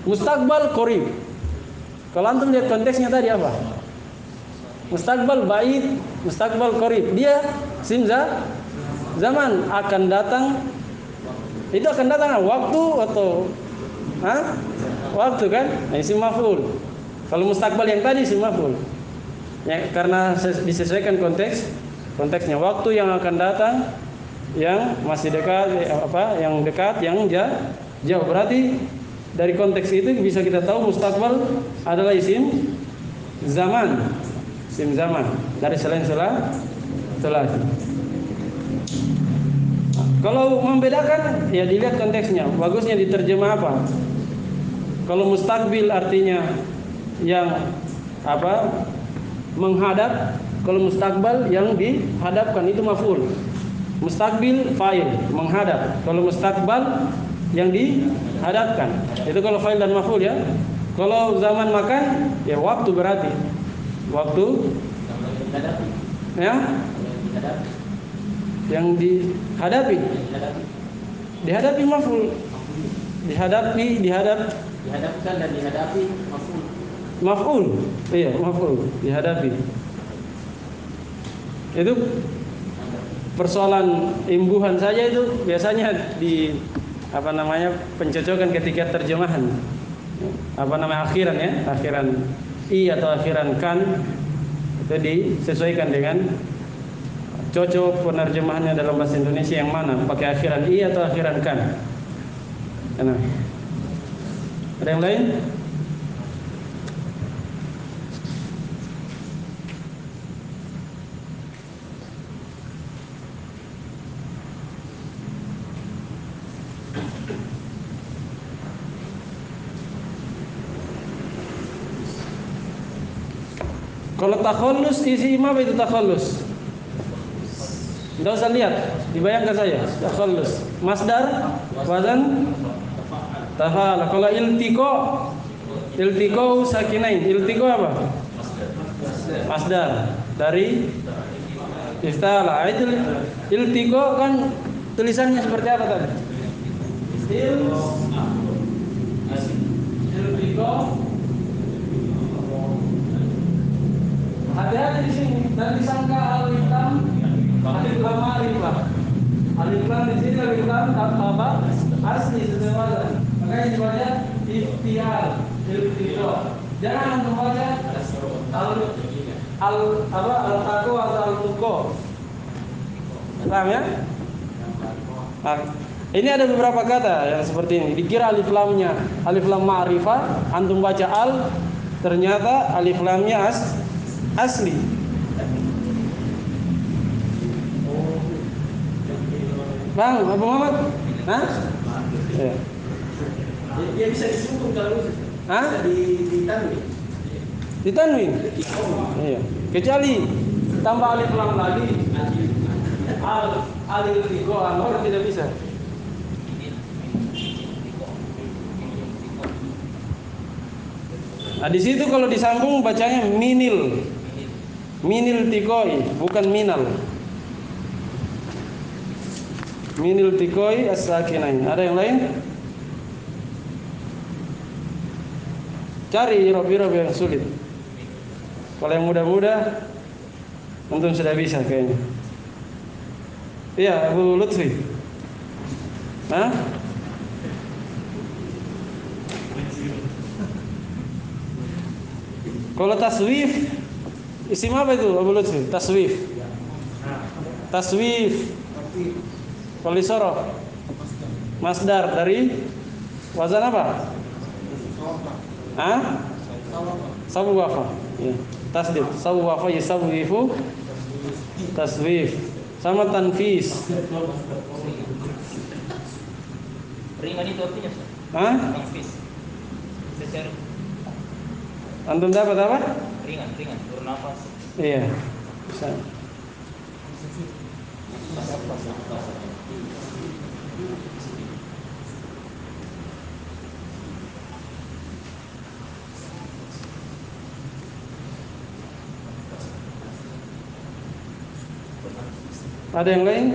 Mustaqbal qarib. Kalau antum lihat konteksnya tadi apa? Mustaqbal ba'id, mustaqbal qarib. Dia isim zaman akan datang. Itu akan datang waktu atau waktu kan? Isim maf'ul. Kalau mustaqbal yang tadi isim maf'ul. Ya, karena disesuaikan konteksnya, waktu yang akan datang, yang masih dekat, yang dekat, yang jauh. Berarti dari konteks itu bisa kita tahu mustaqbal adalah isim zaman, dari selain setelah. Kalau membedakan, ya dilihat konteksnya. Bagusnya diterjemah apa? Kalau mustaqbil artinya yang menghadap. Kalau mustaqbal yang dihadapkan itu maf'ul. Mustaqbil fa'il, menghadap. Kalau mustaqbal yang dihadapkan. Itu kalau fa'il dan maf'ul ya. Kalau zaman makan ya waktu berarti. Waktu ya. Yang dihadapi. Dihadapi maf'ul. Dihadapkan dan dihadapi maf'ul. Maf'ul. Iya, maf'ul. Dihadapi. Itu persoalan imbuhan saja itu biasanya di pencocokan ketika terjemahan. Akhiran ya, akhiran i atau akhiran kan itu disesuaikan dengan cocok penerjemahannya dalam bahasa Indonesia yang mana, pakai akhiran i atau akhiran kan. Nah. Ada yang lain? Kalau takhallus isi apa itu takhallus? Tidak usah lihat, dibayangkan saja. Takhallus masdar wazan tafa'ala. Kalau iltiqo sakinain. Iltiqo apa? Masdar dari iftala. Itu iltiqo kan tulisannya seperti apa tadi? Iltiqo. Hati-hati di sini dan disangka alif lam ma'rifah. Alif lam di sini alif lam apa? Asli sesuatu. Makanya dibaca iftial, iltiqo. Jangan membaca al-taqo atau al-tuqo. Paham ya? Nah, ini ada beberapa kata yang seperti ini. Dikira alif lamnya alif lam ma'rifah, antum baca al, ternyata alif lamnya asli. Bang, Abu Muhammad? Hah? Ya. Dia bisa disungkung kalau hah? Ditanwin. Ditanwin? Iya. Kecuali tambah alif lam lagi. Alif tigo anor tidak bisa. Nah, di situ kalau disambung bacanya minil. Minil tikoi, bukan minal. Minil tikoi as-sakinain. Ada yang lain? Cari irob-irob yang sulit. Kalau yang mudah-mudah antum sudah bisa kayaknya. Iya, Abu Lutfi. Hah? Kalau taswif, isim apa itu Abu Lutfi? Taswif. Taswif. Kalau disorof, masdar dari wazan apa? Hah? Sabu wafa. Ya. Tasdid. Sabu wafa yasawwifu. Taswif. Sama tanfis. Ringan itu artinya. Hah? Tanfis. Secara Antum dapat apa? ringan, bernafas. Iya. Bisa. Ada yang lain?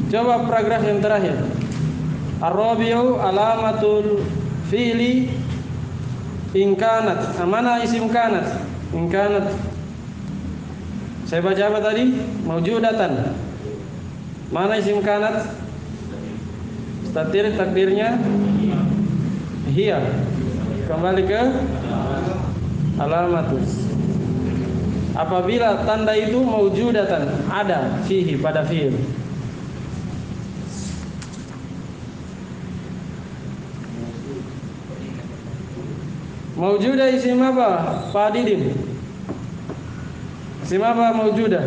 Coba paragraf yang terakhir. Ar-rabi'u alamatul fi'li in kanat. Mana isim kanat? In kanat. Saya baca apa tadi? Maujudatan. Mana isim kanat? Takdirnya hiya. Kembali ke alamatus. Apabila tanda itu maujudatan, ada fihi pada fiil. Maujudah isim apa? Pak Didin. Isim apa maujudah?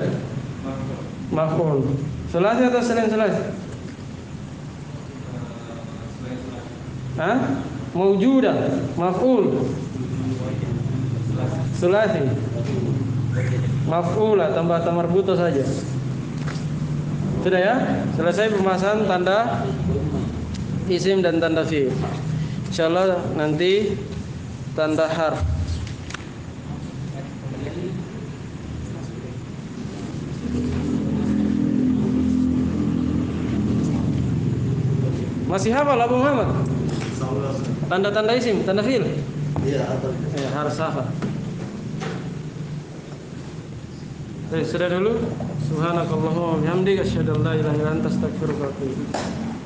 Maf'ul. Selasi atau selain selasi? Hah? Maujudah, maf'ul. Selasi. Maf'ula tambah marbuto saja. Sudah ya? Selesai pembahasan tanda isim dan tanda fi'il. Insyaallah nanti tanda harf. Masih hafal Abu Muhammad? Tanda-tanda isim, tanda fi'il? Iya, hafal. Ya, harus hafal. Sudah dulu. Subhanakallahumma wa bihamdika asyhadu an la ilaha illa anta astaghfiruka wa atubu ilaik.